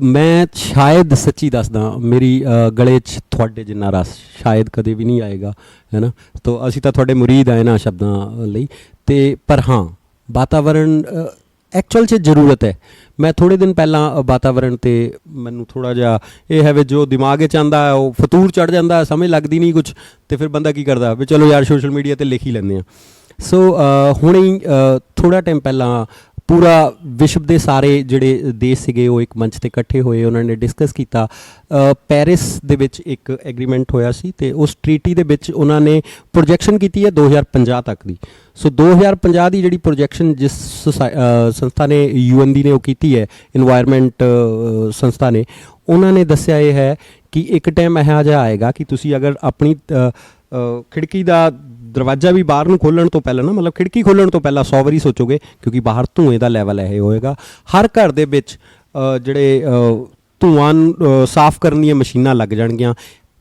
ਮੈਂ ਸ਼ਾਇਦ ਸੱਚੀ ਦੱਸਦਾ, ਮੇਰੀ ਗਲੇ 'ਚ ਤੁਹਾਡੇ ਜਿੰਨਾ ਰਸ ਸ਼ਾਇਦ ਕਦੇ ਵੀ ਨਹੀਂ ਆਏਗਾ, ਹੈ ਨਾ। ਤੋ ਅਸੀਂ ਤਾਂ ਤੁਹਾਡੇ ਮੁਰੀਦ ਆਏ ਨਾ ਸ਼ਬਦਾਂ ਲਈ। ਅਤੇ ਪਰ ਹਾਂ, ਵਾਤਾਵਰਣ ਐਕਚੁਅਲ 'ਚ ਜ਼ਰੂਰਤ ਹੈ। ਮੈਂ ਥੋੜ੍ਹੇ ਦਿਨ ਪਹਿਲਾਂ ਵਾਤਾਵਰਣ 'ਤੇ ਮੈਨੂੰ ਥੋੜ੍ਹਾ ਜਿਹਾ ਇਹ ਹੈ ਵੀ ਜੋ ਦਿਮਾਗ 'ਚ ਆਉਂਦਾ ਉਹ ਫਤੂਰ ਚੜ੍ਹ ਜਾਂਦਾ, ਸਮਝ ਲੱਗਦੀ ਨਹੀਂ ਕੁਛ, ਅਤੇ ਫਿਰ ਬੰਦਾ ਕੀ ਕਰਦਾ ਵੀ ਚਲੋ ਯਾਰ ਸੋਸ਼ਲ ਮੀਡੀਆ 'ਤੇ ਲਿਖ ਹੀ ਲੈਂਦੇ ਹਾਂ। ਸੋ ਹੁਣੇ ਹੀ ਥੋੜ੍ਹਾ ਟਾਈਮ ਪਹਿਲਾਂ ਪੂਰਾ ਵਿਸ਼ਵ ਦੇ ਸਾਰੇ ਜਿਹੜੇ ਦੇਸ਼ ਸੀਗੇ ਉਹ ਇੱਕ ਮੰਚ 'ਤੇ ਇਕੱਠੇ ਹੋਏ, ਉਹਨਾਂ ਨੇ ਡਿਸਕਸ ਕੀਤਾ। ਪੈਰਿਸ ਦੇ ਵਿੱਚ ਇੱਕ ਐਗਰੀਮੈਂਟ ਹੋਇਆ ਸੀ ਅਤੇ ਉਸ ਟਰੀਟੀ ਦੇ ਵਿੱਚ ਉਹਨਾਂ ਨੇ ਪ੍ਰੋਜੈਕਸ਼ਨ ਕੀਤੀ ਹੈ 2050 ਤੱਕ ਦੀ। ਸੋ 2050 ਦੀ ਜਿਹੜੀ ਪ੍ਰੋਜੈਕਸ਼ਨ ਜਿਸ ਸੰਸਥਾ ਨੇ UN ਦੀ ਨੇ ਉਹ ਕੀਤੀ ਹੈ, ਇਨਵਾਇਰਮੈਂਟ ਸੰਸਥਾ ਨੇ, ਉਹਨਾਂ ਨੇ ਦੱਸਿਆ ਇਹ ਹੈ ਕਿ ਇੱਕ ਟਾਈਮ ਇਹੋ ਜਿਹਾ ਆਏਗਾ ਕਿ ਤੁਸੀਂ ਅਗਰ ਆਪਣੀ ਖਿੜਕੀ ਦਾ ਦਰਵਾਜ਼ਾ ਵੀ ਬਾਹਰ ਨੂੰ ਖੋਲ੍ਹਣ ਤੋਂ ਪਹਿਲਾਂ ਨਾ, ਮਤਲਬ ਖਿੜਕੀ ਖੋਲ੍ਹਣ ਤੋਂ ਪਹਿਲਾਂ 100 ਵਾਰੀ ਸੋਚੋਗੇ, ਕਿਉਂਕਿ ਬਾਹਰ ਧੂਏ ਦਾ ਲੈਵਲ ਇਹ ਹੋਏਗਾ। ਹਰ ਘਰ ਦੇ ਵਿੱਚ ਜਿਹੜੇ ਧੂਆਂ ਸਾਫ਼ ਕਰਨ ਦੀਆਂ ਮਸ਼ੀਨਾਂ ਲੱਗ ਜਾਣਗੀਆਂ।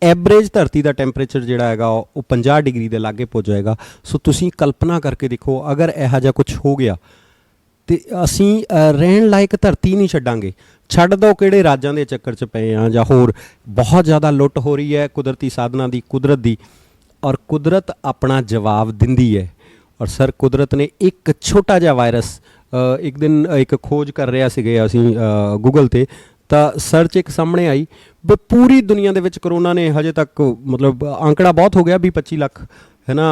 ਐਵਰੇਜ ਧਰਤੀ ਦਾ ਟੈਂਪਰੇਚਰ ਜਿਹੜਾ ਹੈਗਾ ਉਹ 50 ਡਿਗਰੀ ਦੇ ਲਾਗੇ ਪੁੱਜ ਜਾਏਗਾ। ਸੋ ਤੁਸੀਂ ਕਲਪਨਾ ਕਰਕੇ ਦੇਖੋ, ਅਗਰ ਇਹੋ ਜਿਹਾ ਕੁਛ ਹੋ ਗਿਆ ਅਤੇ ਅਸੀਂ ਰਹਿਣ ਲਾਇਕ ਧਰਤੀ ਨਹੀਂ ਛੱਡਾਂਗੇ। ਛੱਡ ਦਿਓ ਕਿਹੜੇ ਰਾਜਾਂ ਦੇ ਚੱਕਰ 'ਚ ਪਏ ਆ ਜਾਂ ਹੋਰ। ਬਹੁਤ ਜ਼ਿਆਦਾ ਲੁੱਟ ਹੋ ਰਹੀ ਹੈ ਕੁਦਰਤੀ ਸਾਧਨਾਂ ਦੀ, ਕੁਦਰਤ ਦੀ, ਔਰ ਕੁਦਰਤ ਆਪਣਾ ਜਵਾਬ ਦਿੰਦੀ ਹੈ। ਔਰ ਸਰ, ਕੁਦਰਤ ਨੇ ਇੱਕ ਛੋਟਾ ਜਿਹਾ ਵਾਇਰਸ, ਇੱਕ ਦਿਨ ਇੱਕ ਖੋਜ ਕਰ ਰਿਹਾ ਸੀਗੇ ਅਸੀਂ ਗੂਗਲ 'ਤੇ, ਤਾਂ ਸਰਚ ਇੱਕ ਸਾਹਮਣੇ ਆਈ ਵੀ ਪੂਰੀ ਦੁਨੀਆ ਦੇ ਵਿੱਚ ਕਰੋਨਾ ਨੇ ਹਜੇ ਤੱਕ, ਮਤਲਬ ਅੰਕੜਾ ਬਹੁਤ ਹੋ ਗਿਆ 20-25 ਲੱਖ, ਹੈ ਨਾ,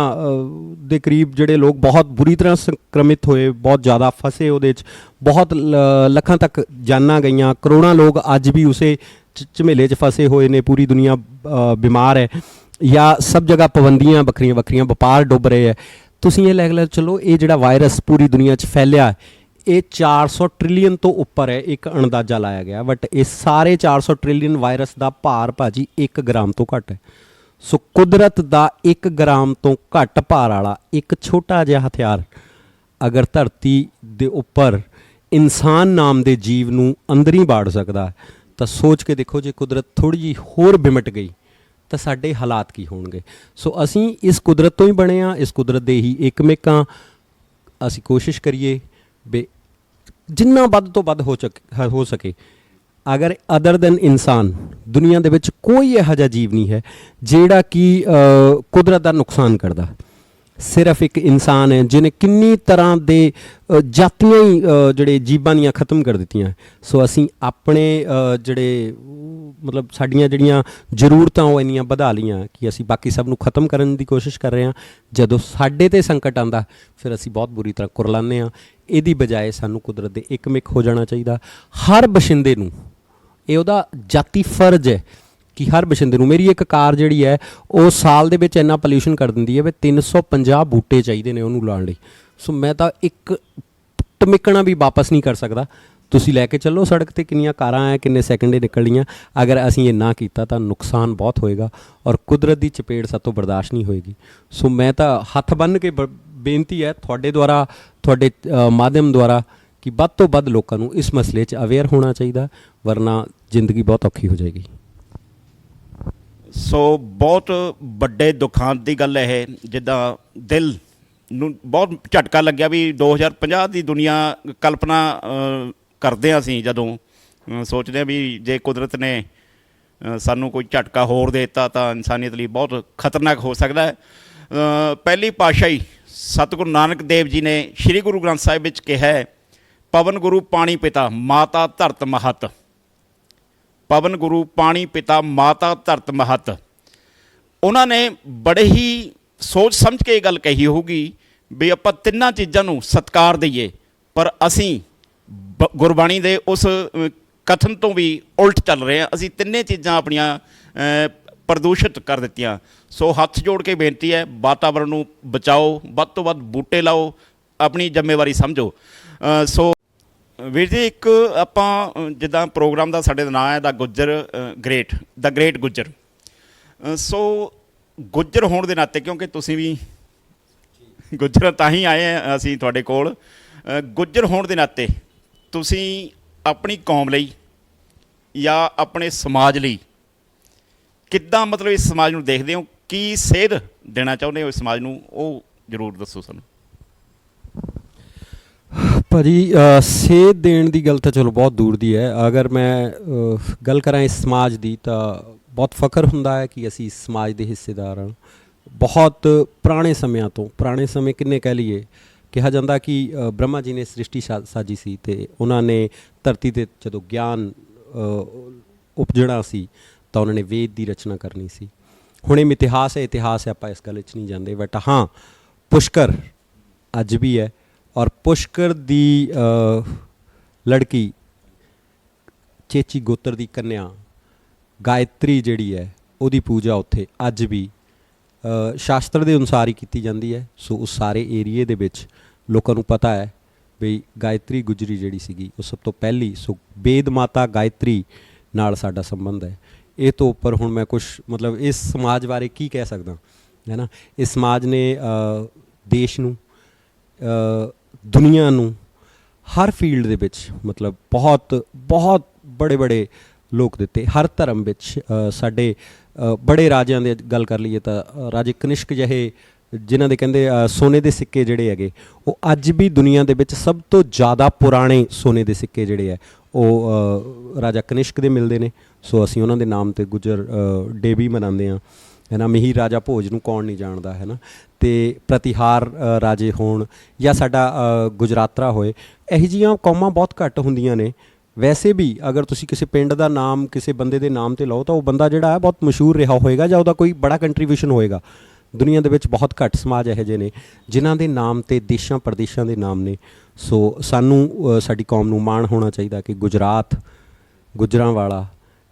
ਦੇ ਕਰੀਬ ਜਿਹੜੇ ਲੋਕ ਬਹੁਤ ਬੁਰੀ ਤਰ੍ਹਾਂ ਸੰਕਰਮਿਤ ਹੋਏ, ਬਹੁਤ ਜ਼ਿਆਦਾ ਫਸੇ ਉਹਦੇ 'ਚ, ਬਹੁਤ ਲੱਖਾਂ ਤੱਕ ਜਾਨਾਂ ਗਈਆਂ। ਕਰੋੜਾਂ ਲੋਕ ਅੱਜ ਵੀ ਉਸੇ ਝਮੇਲੇ 'ਚ ਫਸੇ ਹੋਏ ਨੇ। ਪੂਰੀ ਦੁਨੀਆ ਬਿਮਾਰ ਹੈ, ਜਾਂ ਸਭ ਜਗ੍ਹਾ ਪਾਬੰਦੀਆਂ ਵੱਖਰੀਆਂ ਵੱਖਰੀਆਂ, ਵਪਾਰ ਡੁੱਬ ਰਹੇ ਹੈ। ਤੁਸੀਂ ਇਹ ਲੈ ਲਓ, ਚਲੋ ਇਹ ਜਿਹੜਾ ਵਾਇਰਸ ਪੂਰੀ ਦੁਨੀਆ 'ਚ ਫੈਲਿਆ ਇਹ 400 ਟ੍ਰਿਲੀਅਨ ਤੋਂ ਉੱਪਰ ਹੈ, ਇੱਕ ਅੰਦਾਜ਼ਾ ਲਾਇਆ ਗਿਆ। ਬਟ ਇਹ ਸਾਰੇ 400 ਟ੍ਰਿਲੀਅਨ ਵਾਇਰਸ ਦਾ ਭਾਰ ਭਾਜੀ 1 ਗ੍ਰਾਮ ਤੋਂ ਘੱਟ ਹੈ। ਸੋ ਕੁਦਰਤ ਦਾ 1 ਗ੍ਰਾਮ ਤੋਂ ਘੱਟ ਭਾਰ ਵਾਲਾ ਇੱਕ ਛੋਟਾ ਜਿਹਾ ਹਥਿਆਰ ਅਗਰ ਧਰਤੀ ਦੇ ਉੱਪਰ ਇਨਸਾਨ ਨਾਮ ਦੇ ਜੀਵ ਨੂੰ ਅੰਦਰ ਹੀ ਬਾੜ ਸਕਦਾ, ਤਾਂ ਸੋਚ ਕੇ ਦੇਖੋ ਜੇ ਕੁਦਰਤ ਥੋੜ੍ਹੀ ਜਿਹੀ ਹੋਰ ਬਿਮਟ ਗਈ ਤਾਂ ਸਾਡੇ ਹਾਲਾਤ ਕੀ ਹੋਣਗੇ। ਸੋ ਅਸੀਂ ਇਸ ਕੁਦਰਤ ਤੋਂ ਹੀ ਬਣੇ ਹਾਂ, ਇਸ ਕੁਦਰਤ ਦੇ ਹੀ ਇੱਕਮਿਕ ਹਾਂ। ਅਸੀਂ ਕੋਸ਼ਿਸ਼ ਕਰੀਏ ਵੀ ਜਿੰਨਾ ਵੱਧ ਤੋਂ ਵੱਧ ਹੋ ਸਕੇ, ਅਗਰ ਅਦਰ ਦੈਨ ਇਨਸਾਨ ਦੁਨੀਆ ਦੇ ਵਿੱਚ ਕੋਈ ਇਹੋ ਜਿਹਾ ਜੀਵ ਨਹੀਂ ਹੈ ਜਿਹੜਾ ਕਿ ਕੁਦਰਤ ਦਾ ਨੁਕਸਾਨ ਕਰਦਾ। ਸਿਰਫ ਇੱਕ ਇਨਸਾਨ ਹੈ ਜਿਹਨੇ ਕਿੰਨੀ ਤਰ੍ਹਾਂ ਦੇ ਜਾਤੀਆਂ ਹੀ ਜਿਹੜੇ ਜੀਵਾਂ ਦੀਆਂ ਖਤਮ ਕਰ ਦਿੱਤੀਆਂ। ਸੋ ਅਸੀਂ ਆਪਣੇ ਜਿਹੜੇ ਮਤਲਬ ਸਾਡੀਆਂ ਜਿਹੜੀਆਂ ਜ਼ਰੂਰਤਾਂ ਉਹ ਇੰਨੀਆਂ ਵਧਾ ਲਈਆਂ ਕਿ ਅਸੀਂ ਬਾਕੀ ਸਭ ਨੂੰ ਖਤਮ ਕਰਨ ਦੀ ਕੋਸ਼ਿਸ਼ ਕਰ ਰਹੇ ਹਾਂ। ਜਦੋਂ ਸਾਡੇ 'ਤੇ ਸੰਕਟ ਆਉਂਦਾ ਫਿਰ ਅਸੀਂ ਬਹੁਤ ਬੁਰੀ ਤਰ੍ਹਾਂ ਕੁਰਲਾਉਂਦੇ ਹਾਂ। ਇਹਦੀ ਬਜਾਏ ਸਾਨੂੰ ਕੁਦਰਤ ਦੇ ਇੱਕਮਿਕ ਹੋ ਜਾਣਾ ਚਾਹੀਦਾ। ਹਰ ਬਸ਼ਿੰਦੇ ਨੂੰ ਇਹ ਉਹਦਾ ਜਾਤੀ ਫਰਜ਼ ਹੈ ਕਿ ਹਰ ਬਸ਼ਿੰਦੇ ਨੂੰ, ਮੇਰੀ ਇੱਕ ਕਾਰ ਜਿਹੜੀ ਹੈ ਉਹ ਸਾਲ ਦੇ ਵਿੱਚ ਇੰਨਾ ਪੋਲਿਊਸ਼ਨ ਕਰ ਦਿੰਦੀ ਹੈ ਵੀ 350 ਬੂਟੇ ਚਾਹੀਦੇ ਨੇ ਉਹਨੂੰ ਲਾਉਣ ਲਈ। ਸੋ ਮੈਂ ਤਾਂ ਇੱਕ ਟਮਿਕਣਾ ਵੀ ਵਾਪਸ ਨਹੀਂ ਕਰ ਸਕਦਾ। ਤੁਸੀਂ ਲੈ ਕੇ ਚੱਲੋ ਸੜਕ 'ਤੇ ਕਿੰਨੀਆਂ ਕਾਰਾਂ ਹੈ, ਕਿੰਨੇ ਸੈਕਿੰਡੇ ਨਿਕਲਣੀਆਂ। ਅਗਰ ਅਸੀਂ ਇਹ ਨਾ ਕੀਤਾ ਤਾਂ ਨੁਕਸਾਨ ਬਹੁਤ ਹੋਏਗਾ ਔਰ ਕੁਦਰਤ ਦੀ ਚਪੇੜ ਸਾਤੋਂ ਬਰਦਾਸ਼ਤ ਨਹੀਂ ਹੋਏਗੀ। ਸੋ ਮੈਂ ਤਾਂ ਹੱਥ ਬੰਨ੍ਹ ਕੇ ਬੇਨਤੀ ਹੈ ਤੁਹਾਡੇ ਦੁਆਰਾ, ਤੁਹਾਡੇ ਮਾਧਿਅਮ ਦੁਆਰਾ, ਕਿ ਵੱਧ ਤੋਂ ਵੱਧ ਲੋਕਾਂ ਨੂੰ ਇਸ ਮਸਲੇ 'ਚ ਅਵੇਅਰ ਹੋਣਾ ਚਾਹੀਦਾ, ਵਰਨਾ ਜ਼ਿੰਦਗੀ ਬਹੁਤ ਔਖੀ ਹੋ ਜਾਏਗੀ।
ਸੋ ਬਹੁਤ ਵੱਡੇ ਦੁਖਾਂਤ ਦੀ ਗੱਲ ਇਹ, ਜਿੱਦਾਂ ਦਿਲ ਨੂੰ ਬਹੁਤ ਝਟਕਾ ਲੱਗਿਆ ਵੀ 2050 ਦੀ ਦੁਨੀਆ ਕਲਪਨਾ ਕਰਦੇ ਹਾਂ ਅਸੀਂ, ਜਦੋਂ ਸੋਚਦੇ ਹਾਂ ਵੀ ਜੇ ਕੁਦਰਤ ਨੇ ਸਾਨੂੰ ਕੋਈ ਝਟਕਾ ਹੋਰ ਦੇ ਦਿੱਤਾ ਤਾਂ ਇਨਸਾਨੀਅਤ ਲਈ ਬਹੁਤ ਖਤਰਨਾਕ ਹੋ ਸਕਦਾ ਹੈ। ਪਹਿਲੀ ਪਾਤਸ਼ਾਹੀ ਸਤਿਗੁਰੂ ਨਾਨਕ ਦੇਵ ਜੀ ਨੇ ਸ਼੍ਰੀ ਗੁਰੂ ਗ੍ਰੰਥ ਸਾਹਿਬ ਵਿੱਚ ਕਿਹਾ ਹੈ, ਪਵਨ ਗੁਰੂ ਪਾਣੀ ਪਿਤਾ ਮਾਤਾ ਧਰਤ ਮਹਤ। ਪਵਨ ਗੁਰੂ ਪਾਣੀ ਪਿਤਾ ਮਾਤਾ ਧਰਤ ਮਹਤ। ਉਹਨਾਂ ਨੇ ਬੜੇ ਹੀ ਸੋਚ ਸਮਝ ਕੇ ਇਹ ਗੱਲ ਕਹੀ ਹੋਊਗੀ ਵੀ ਆਪਾਂ ਤਿੰਨਾਂ ਚੀਜ਼ਾਂ ਨੂੰ ਸਤਿਕਾਰ ਦਈਏ, ਪਰ ਅਸੀਂ ਗੁਰਬਾਣੀ ਦੇ ਉਸ ਕਥਨ ਤੋਂ ਵੀ ਉਲਟ ਚੱਲ ਰਹੇ ਹਾਂ। ਅਸੀਂ ਤਿੰਨੇ ਚੀਜ਼ਾਂ ਆਪਣੀਆਂ ਪ੍ਰਦੂਸ਼ਿਤ ਕਰ ਦਿੱਤੀਆਂ। ਸੋ ਹੱਥ ਜੋੜ ਕੇ ਬੇਨਤੀ ਹੈ, ਵਾਤਾਵਰਣ ਨੂੰ ਬਚਾਓ, ਵੱਧ ਤੋਂ ਵੱਧ ਬੂਟੇ ਲਾਓ, ਆਪਣੀ ਜ਼ਿੰਮੇਵਾਰੀ ਸਮਝੋ। ਸੋ ਵੀਰ ਜੀ, ਇੱਕ ਆਪਾਂ ਜਿੱਦਾਂ ਪ੍ਰੋਗਰਾਮ ਦਾ ਸਾਡੇ ਦਾ ਨਾਂ ਹੈ ਦਾ ਗ੍ਰੇਟ ਗੁੱਜਰ। ਸੋ ਗੁੱਜਰ ਹੋਣ ਦੇ ਨਾਤੇ, ਕਿਉਂਕਿ ਤੁਸੀਂ ਵੀ ਗੁੱਜਰ ਤਾਂ ਹੀ ਆਏ ਆ ਅਸੀਂ ਤੁਹਾਡੇ ਕੋਲ, ਗੁੱਜਰ ਹੋਣ ਦੇ ਨਾਤੇ ਤੁਸੀਂ ਆਪਣੀ ਕੌਮ ਲਈ ਜਾਂ ਆਪਣੇ ਸਮਾਜ ਲਈ ਕਿੱਦਾਂ ਮਤਲਬ ਇਸ ਸਮਾਜ ਨੂੰ ਦੇਖਦੇ ਹੋ, ਕੀ ਸੇਧ ਦੇਣਾ ਚਾਹੁੰਦੇ ਹੋ ਇਸ ਸਮਾਜ ਨੂੰ, ਉਹ ਜ਼ਰੂਰ ਦੱਸੋ ਸਾਨੂੰ।
ਭਾਜੀ ਸੇਧ ਦੇਣ ਦੀ ਗੱਲ ਤਾਂ ਚਲੋ ਬਹੁਤ ਦੂਰ ਦੀ ਹੈ। ਅਗਰ ਮੈਂ ਗੱਲ ਕਰਾਂ ਇਸ ਸਮਾਜ ਦੀ ਤਾਂ ਬਹੁਤ ਫਖਰ ਹੁੰਦਾ ਹੈ ਕਿ ਅਸੀਂ ਇਸ ਸਮਾਜ ਦੇ ਹਿੱਸੇਦਾਰ ਹਾਂ। ਬਹੁਤ ਪੁਰਾਣੇ ਸਮਿਆਂ ਤੋਂ, ਪੁਰਾਣੇ ਸਮੇਂ ਕਿੰਨੇ ਕਹਿ ਲਈਏ, ਕਿਹਾ ਜਾਂਦਾ ਕਿ ਬ੍ਰਹਮਾ ਜੀ ਨੇ ਸ੍ਰਿਸ਼ਟੀ ਸਾਜੀ ਸੀ ਅਤੇ ਉਹਨਾਂ ਨੇ ਧਰਤੀ 'ਤੇ ਜਦੋਂ ਗਿਆਨ ਉਪਜਣਾ ਸੀ ਤਾਂ ਉਹਨਾਂ ਨੇ ਵੇਦ ਦੀ ਰਚਨਾ ਕਰਨੀ ਸੀ। ਹੁਣ ਇਹ ਇਤਿਹਾਸ ਹੈ, ਆਪਾਂ ਇਸ ਗੱਲ 'ਚ ਨਹੀਂ ਜਾਂਦੇ, ਬਟ ਹਾਂ ਪੁਸ਼ਕਰ ਅੱਜ ਵੀ ਹੈ ਔਰ ਪੁਸ਼ਕਰ ਦੀ ਲੜਕੀ ਚੇਚੀ ਗੋਤਰ ਦੀ ਕੰਨਿਆ ਗਾਇਤਰੀ ਜਿਹੜੀ ਹੈ ਉਹਦੀ ਪੂਜਾ ਉੱਥੇ ਅੱਜ ਵੀ ਸ਼ਾਸਤਰ ਦੇ ਅਨੁਸਾਰ ਹੀ ਕੀਤੀ ਜਾਂਦੀ ਹੈ। ਸੋ ਉਸ ਸਾਰੇ ਏਰੀਏ ਦੇ ਵਿੱਚ ਲੋਕਾਂ ਨੂੰ ਪਤਾ ਹੈ ਵੀ ਗਾਇਤਰੀ ਗੁਜਰੀ ਜਿਹੜੀ ਸੀਗੀ ਉਹ ਸਭ ਤੋਂ ਪਹਿਲੀ, ਸੋ ਵੇਦ ਮਾਤਾ ਗਾਇਤਰੀ ਨਾਲ ਸਾਡਾ ਸੰਬੰਧ ਹੈ। ਇਹ ਤੋਂ ਉੱਪਰ ਹੁਣ ਮੈਂ ਕੁਛ ਮਤਲਬ ਇਸ ਸਮਾਜ ਬਾਰੇ ਕੀ ਕਹਿ ਸਕਦਾ ਹੈ ਨਾ। ਇਸ ਸਮਾਜ ਨੇ ਦੇਸ਼ ਨੂੰ, ਦੁਨੀਆ ਨੂੰ ਹਰ ਫੀਲਡ ਦੇ ਵਿੱਚ ਮਤਲਬ ਬਹੁਤ ਬਹੁਤ ਬੜੇ ਬੜੇ ਲੋਕ ਦਿੱਤੇ, ਹਰ ਧਰਮ ਵਿੱਚ। ਸਾਡੇ ਬੜੇ ਰਾਜਿਆਂ ਦੀ ਗੱਲ ਕਰ ਲਈਏ ਤਾਂ ਰਾਜੇ ਕਨਿਸ਼ਕ ਜਿਹੇ, ਜਿਨ੍ਹਾਂ ਦੇ ਕਹਿੰਦੇ ਸੋਨੇ ਦੇ ਸਿੱਕੇ ਜਿਹੜੇ ਹੈਗੇ, ਉਹ ਅੱਜ ਵੀ ਦੁਨੀਆ ਦੇ ਵਿੱਚ ਸਭ ਤੋਂ ਜ਼ਿਆਦਾ ਪੁਰਾਣੇ ਸੋਨੇ ਦੇ ਸਿੱਕੇ ਜਿਹੜੇ ਹੈ ਉਹ ਰਾਜਾ ਕਨਿਸ਼ਕ ਦੇ ਮਿਲਦੇ ਨੇ। ਸੋ ਅਸੀਂ ਉਹਨਾਂ ਦੇ ਨਾਮ 'ਤੇ ਗੁੱਜਰ ਡੇ ਵੀ ਮਨਾਉਂਦੇ ਹਾਂ, ਹੈ ਨਾ। ਮਿਹੀਰ ਰਾਜਾ ਭੋਜ ਨੂੰ ਕੌਣ ਨਹੀਂ ਜਾਣਦਾ, ਹੈ ਨਾ। ਅਤੇ ਪ੍ਰਤੀਹਾਰ ਰਾਜੇ ਹੋਣ ਜਾਂ ਸਾਡਾ ਗੁਜਰਾਤਰਾ ਹੋਏ, ਇਹੋ ਜਿਹੀਆਂ ਕੌਮਾਂ ਬਹੁਤ ਘੱਟ ਹੁੰਦੀਆਂ ਨੇ। ਵੈਸੇ ਵੀ ਅਗਰ ਤੁਸੀਂ ਕਿਸੇ ਪਿੰਡ ਦਾ ਨਾਮ ਕਿਸੇ ਬੰਦੇ ਦੇ ਨਾਮ 'ਤੇ ਲਓ ਤਾਂ ਉਹ ਬੰਦਾ ਜਿਹੜਾ ਹੈ ਬਹੁਤ ਮਸ਼ਹੂਰ ਰਿਹਾ ਹੋਏਗਾ ਜਾਂ ਉਹਦਾ ਕੋਈ ਬੜਾ ਕੰਟਰੀਬਿਊਸ਼ਨ ਹੋਏਗਾ। ਦੁਨੀਆ ਦੇ ਵਿੱਚ ਬਹੁਤ ਘੱਟ ਸਮਾਜ ਇਹੋ ਜਿਹੇ ਨੇ ਜਿਨ੍ਹਾਂ ਦੇ ਨਾਮ 'ਤੇ ਦੇਸ਼ਾਂ ਪ੍ਰਦੇਸ਼ਾਂ ਦੇ ਨਾਮ ਨੇ। ਸੋ ਸਾਨੂੰ ਸਾਡੀ ਕੌਮ ਨੂੰ ਮਾਣ ਹੋਣਾ ਚਾਹੀਦਾ ਕਿ ਗੁਜਰਾਤ, ਗੁਜਰਾਂਵਾਲਾ,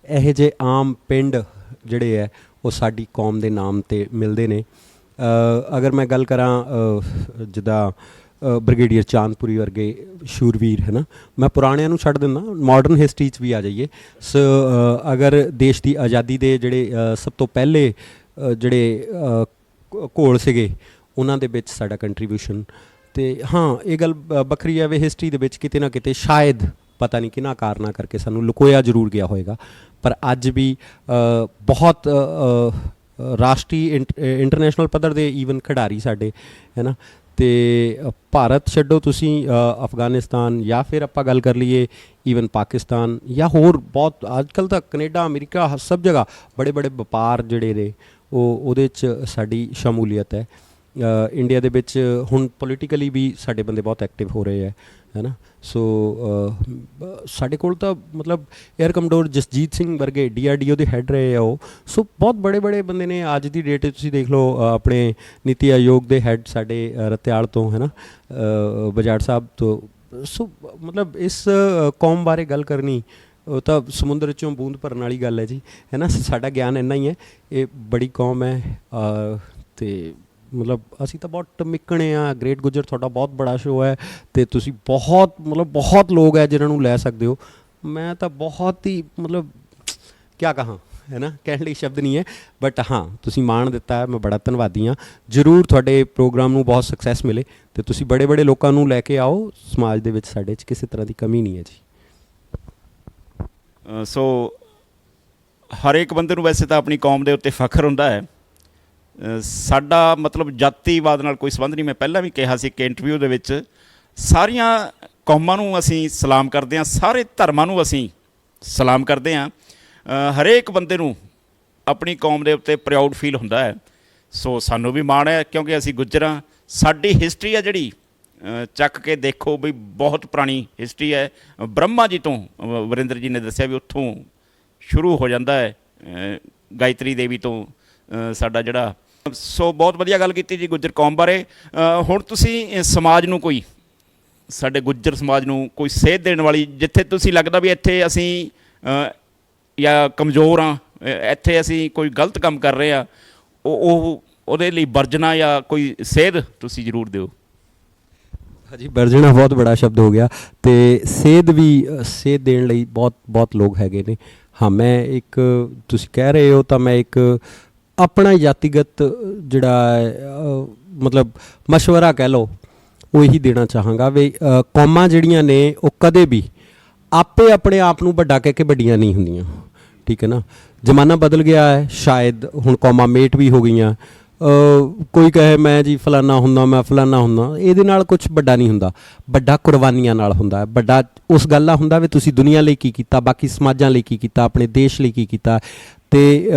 ਇਹੋ ਜਿਹੇ ਆਮ ਪਿੰਡ ਜਿਹੜੇ ਹੈ ਉਹ ਸਾਡੀ ਕੌਮ ਦੇ ਨਾਮ 'ਤੇ ਮਿਲਦੇ ਨੇ। ਅਗਰ ਮੈਂ ਗੱਲ ਕਰਾਂ ਜਿੱਦਾਂ ਬ੍ਰਿਗੇਡੀਅਰ ਚਾਂਦਪੁਰੀ ਵਰਗੇ ਸ਼ੂਰਵੀਰ, ਹੈ ਨਾ, ਮੈਂ ਪੁਰਾਣਿਆਂ ਨੂੰ ਛੱਡ ਦਿੰਦਾ, ਮਾਡਰਨ ਹਿਸਟਰੀ 'ਚ ਵੀ ਆ ਜਾਈਏ। ਸੋ ਅਗਰ ਦੇਸ਼ ਦੀ ਆਜ਼ਾਦੀ ਦੇ ਜਿਹੜੇ ਸਭ ਤੋਂ ਪਹਿਲੇ ਜਿਹੜੇ ਘੋਲ ਸੀਗੇ ਉਹਨਾਂ ਦੇ ਵਿੱਚ ਸਾਡਾ ਕੰਟਰੀਬਿਊਸ਼ਨ। ਅਤੇ ਹਾਂ ਇਹ ਗੱਲ ਵੱਖਰੀ ਹੈ ਵੀ ਹਿਸਟਰੀ ਦੇ ਵਿੱਚ ਕਿਤੇ ਨਾ ਕਿਤੇ ਸ਼ਾਇਦ ਪਤਾ ਨਹੀਂ ਕਿਹਨਾਂ ਕਾਰਨਾਂ ਕਰਕੇ ਸਾਨੂੰ ਲੁਕੋਇਆ ਜ਼ਰੂਰ ਗਿਆ ਹੋਏਗਾ, ਪਰ ਅੱਜ ਵੀ ਬਹੁਤ ਰਾਸ਼ਟਰੀ ਇੰਟਰਨੈਸ਼ਨਲ ਪੱਧਰ ਦੇ ਈਵਨ ਖਿਡਾਰੀ ਸਾਡੇ, ਹੈ ਨਾ। ਅਤੇ ਭਾਰਤ ਛੱਡੋ ਤੁਸੀਂ ਅਫਗਾਨਿਸਤਾਨ ਜਾਂ ਫਿਰ ਆਪਾਂ ਗੱਲ ਕਰ ਲਈਏ ਈਵਨ ਪਾਕਿਸਤਾਨ ਜਾਂ ਹੋਰ ਬਹੁਤ ਅੱਜ ਕੱਲ੍ਹ ਤਾਂ ਕੈਨੇਡਾ, ਅਮਰੀਕਾ, ਸਭ ਜਗ੍ਹਾ ਬੜੇ ਬੜੇ ਵਪਾਰ ਜਿਹੜੇ ਨੇ ਉਹਦੇ 'ਚ ਸਾਡੀ ਸ਼ਮੂਲੀਅਤ ਹੈ। ਇੰਡੀਆ ਦੇ ਵਿੱਚ ਹੁਣ ਪੋਲੀਟੀਕਲੀ ਵੀ ਸਾਡੇ ਬੰਦੇ ਬਹੁਤ ਐਕਟਿਵ ਹੋ ਰਹੇ ਹੈ ਨਾ। ਸੋ ਸਾਡੇ ਕੋਲ ਤਾਂ ਮਤਲਬ ਏਅਰ ਕਮਡੋਰ ਜਸਜੀਤ ਸਿੰਘ ਵਰਗੇ DRDO ਦੇ ਹੈੱਡ ਰਹੇ ਆ ਉਹ। ਸੋ ਬਹੁਤ ਬੜੇ ਬੜੇ ਬੰਦੇ ਨੇ ਅੱਜ ਦੀ ਡੇਟ 'ਚ। ਤੁਸੀਂ ਦੇਖ ਲਓ ਆਪਣੇ ਨੀਤੀ ਆਯੋਗ ਦੇ ਹੈੱਡ ਸਾਡੇ ਰਤਿਆਲ ਤੋਂ, ਹੈ ਨਾ, ਬਜਾੜ ਸਾਹਿਬ ਤੋਂ। ਸੋ ਮਤਲਬ ਇਸ ਕੌਮ ਬਾਰੇ ਗੱਲ ਕਰਨੀ ਉਹ ਤਾਂ ਸਮੁੰਦਰ 'ਚੋਂ ਬੂੰਦ ਭਰਨ ਵਾਲੀ ਗੱਲ ਹੈ ਜੀ, ਹੈ ਨਾ। ਸਾਡਾ ਗਿਆਨ ਇੰਨਾ ਹੀ ਹੈ, ਇਹ ਬੜੀ ਕੌਮ ਹੈ। ਅਤੇ ਮਤਲਬ ਅਸੀਂ ਤਾਂ ਬਹੁਤ ਮਿੱਕਣੇ ਆ। ਗ੍ਰੇਟ ਗੁੱਜਰ ਤੁਹਾਡਾ ਬਹੁਤ ਬੜਾ ਸ਼ੋਅ ਹੈ ਅਤੇ ਤੁਸੀਂ ਬਹੁਤ ਮਤਲਬ ਬਹੁਤ ਲੋਕ ਹੈ ਜਿਹਨਾਂ ਨੂੰ ਲੈ ਸਕਦੇ ਹੋ। ਮੈਂ ਤਾਂ ਬਹੁਤ ਹੀ ਮਤਲਬ ਕਿਆ ਕਹਾਂ, ਹੈ ਨਾ, ਕਹਿਣ ਲਈ ਸ਼ਬਦ ਨਹੀਂ ਹੈ। ਬਟ ਹਾਂ ਤੁਸੀਂ ਮਾਣ ਦਿੱਤਾ ਹੈ, ਮੈਂ ਬੜਾ ਧੰਨਵਾਦੀ ਹਾਂ। ਜ਼ਰੂਰ ਤੁਹਾਡੇ ਪ੍ਰੋਗਰਾਮ ਨੂੰ ਬਹੁਤ ਸਕਸੈਸ ਮਿਲੇ ਅਤੇ ਤੁਸੀਂ ਬੜੇ ਬੜੇ ਲੋਕਾਂ ਨੂੰ ਲੈ ਕੇ ਆਓ। ਸਮਾਜ ਦੇ ਵਿੱਚ ਸਾਡੇ 'ਚ ਕਿਸੇ ਤਰ੍ਹਾਂ ਦੀ ਕਮੀ ਨਹੀਂ ਹੈ ਜੀ।
ਸੋ ਹਰੇਕ ਬੰਦੇ ਨੂੰ ਵੈਸੇ ਤਾਂ ਆਪਣੀ ਕੌਮ ਦੇ ਉੱਤੇ ਫਖਰ ਹੁੰਦਾ ਹੈ। ਸਾਡਾ ਮਤਲਬ ਜਾਤੀਵਾਦ ਨਾਲ ਕੋਈ ਸੰਬੰਧ ਨਹੀਂ। ਮੈਂ ਪਹਿਲਾਂ ਵੀ ਕਿਹਾ ਸੀ ਕਿ ਇੰਟਰਵਿਊ ਦੇ ਵਿੱਚ ਸਾਰੀਆਂ ਕੌਮਾਂ ਨੂੰ ਅਸੀਂ ਸਲਾਮ ਕਰਦੇ ਹਾਂ, ਸਾਰੇ ਧਰਮਾਂ ਨੂੰ ਅਸੀਂ ਸਲਾਮ ਕਰਦੇ ਹਾਂ। ਹਰੇਕ ਬੰਦੇ ਨੂੰ ਆਪਣੀ ਕੌਮ ਦੇ ਉੱਤੇ ਪ੍ਰਾਊਡ ਫੀਲ ਹੁੰਦਾ ਹੈ। ਸੋ ਸਾਨੂੰ ਵੀ ਮਾਣ ਹੈ ਕਿਉਂਕਿ ਅਸੀਂ ਗੁੱਜਰ ਹਾਂ। ਸਾਡੀ ਹਿਸਟਰੀ ਹੈ ਜਿਹੜੀ ਚੱਕ ਕੇ ਦੇਖੋ ਵੀ ਬਹੁਤ ਪੁਰਾਣੀ ਹਿਸਟਰੀ ਹੈ। ਬ੍ਰਹਮਾ ਜੀ ਤੋਂ, ਵਰਿੰਦਰ ਜੀ ਨੇ ਦੱਸਿਆ ਵੀ ਉੱਥੋਂ ਸ਼ੁਰੂ ਹੋ ਜਾਂਦਾ ਹੈ, ਗਾਇਤਰੀ ਦੇਵੀ ਤੋਂ ਸਾਡਾ ਜਿਹੜਾ। ਸੋ ਬਹੁਤ ਵਧੀਆ ਗੱਲ ਕੀਤੀ ਜੀ ਗੁੱਜਰ ਕੌਮ ਬਾਰੇ। ਹੁਣ ਤੁਸੀਂ ਸਮਾਜ ਨੂੰ, ਕੋਈ ਸਾਡੇ ਗੁੱਜਰ ਸਮਾਜ ਨੂੰ ਕੋਈ ਸੇਧ ਦੇਣ ਵਾਲੀ, ਜਿੱਥੇ ਤੁਸੀਂ ਲੱਗਦਾ ਵੀ ਇੱਥੇ ਅਸੀਂ ਜਾਂ ਕਮਜ਼ੋਰ ਹਾਂ, ਇੱਥੇ ਅਸੀਂ ਕੋਈ ਗਲਤ ਕੰਮ ਕਰ ਰਹੇ ਹਾਂ, ਉਹਦੇ ਲਈ ਵਰਜਨਾ ਜਾਂ ਕੋਈ ਸੇਧ ਤੁਸੀਂ ਜ਼ਰੂਰ ਦਿਓ।
ਹਾਂਜੀ, ਵਰਜਣਾ ਬਹੁਤ ਬੜਾ ਸ਼ਬਦ ਹੋ ਗਿਆ ਅਤੇ ਸੇਧ ਵੀ, ਸੇਧ ਦੇਣ ਲਈ ਬਹੁਤ ਬਹੁਤ ਲੋਕ ਹੈਗੇ ਨੇ। ਹਾਂ, ਮੈਂ ਇੱਕ, ਤੁਸੀਂ ਕਹਿ ਰਹੇ ਹੋ ਤਾਂ ਮੈਂ ਇੱਕ ਆਪਣਾ ਜਾਤੀਗਤ ਜਿਹੜਾ ਮਤਲਬ ਮਸ਼ਵਰਾ ਕਹਿ ਲਓ ਉਹ ਇਹੀ ਦੇਣਾ ਚਾਹਾਂਗਾ ਵੀ ਕੌਮਾਂ ਜਿਹੜੀਆਂ ਨੇ ਉਹ ਕਦੇ ਵੀ ਆਪੇ ਆਪਣੇ ਆਪ ਨੂੰ ਵੱਡਾ ਕਹਿ ਕੇ ਵੱਡੀਆਂ ਨਹੀਂ ਹੁੰਦੀਆਂ, ਠੀਕ ਹੈ ਨਾ। ਜ਼ਮਾਨਾ ਬਦਲ ਗਿਆ ਹੈ, ਸ਼ਾਇਦ ਹੁਣ ਕੌਮਾਂ ਮੇਟ ਵੀ ਹੋ ਗਈਆਂ। ਕੋਈ ਕਹੇ ਮੈਂ ਜੀ ਫਲਾਨਾ ਹੁੰਦਾ, ਮੈਂ ਫਲਾਨਾ ਹੁੰਦਾ, ਇਹਦੇ ਨਾਲ ਕੁਝ ਵੱਡਾ ਨਹੀਂ ਹੁੰਦਾ। ਵੱਡਾ ਕੁਰਬਾਨੀਆਂ ਨਾਲ ਹੁੰਦਾ ਹੈ, ਵੱਡਾ ਉਸ ਗੱਲ ਨਾਲ ਹੁੰਦਾ ਵੀ ਤੁਸੀਂ ਦੁਨੀਆ ਲਈ ਕੀ ਕੀਤਾ, ਬਾਕੀ ਸਮਾਜਾਂ ਲਈ ਕੀ ਕੀਤਾ, ਆਪਣੇ ਦੇਸ਼ ਲਈ ਕੀ ਕੀਤਾ ਅਤੇ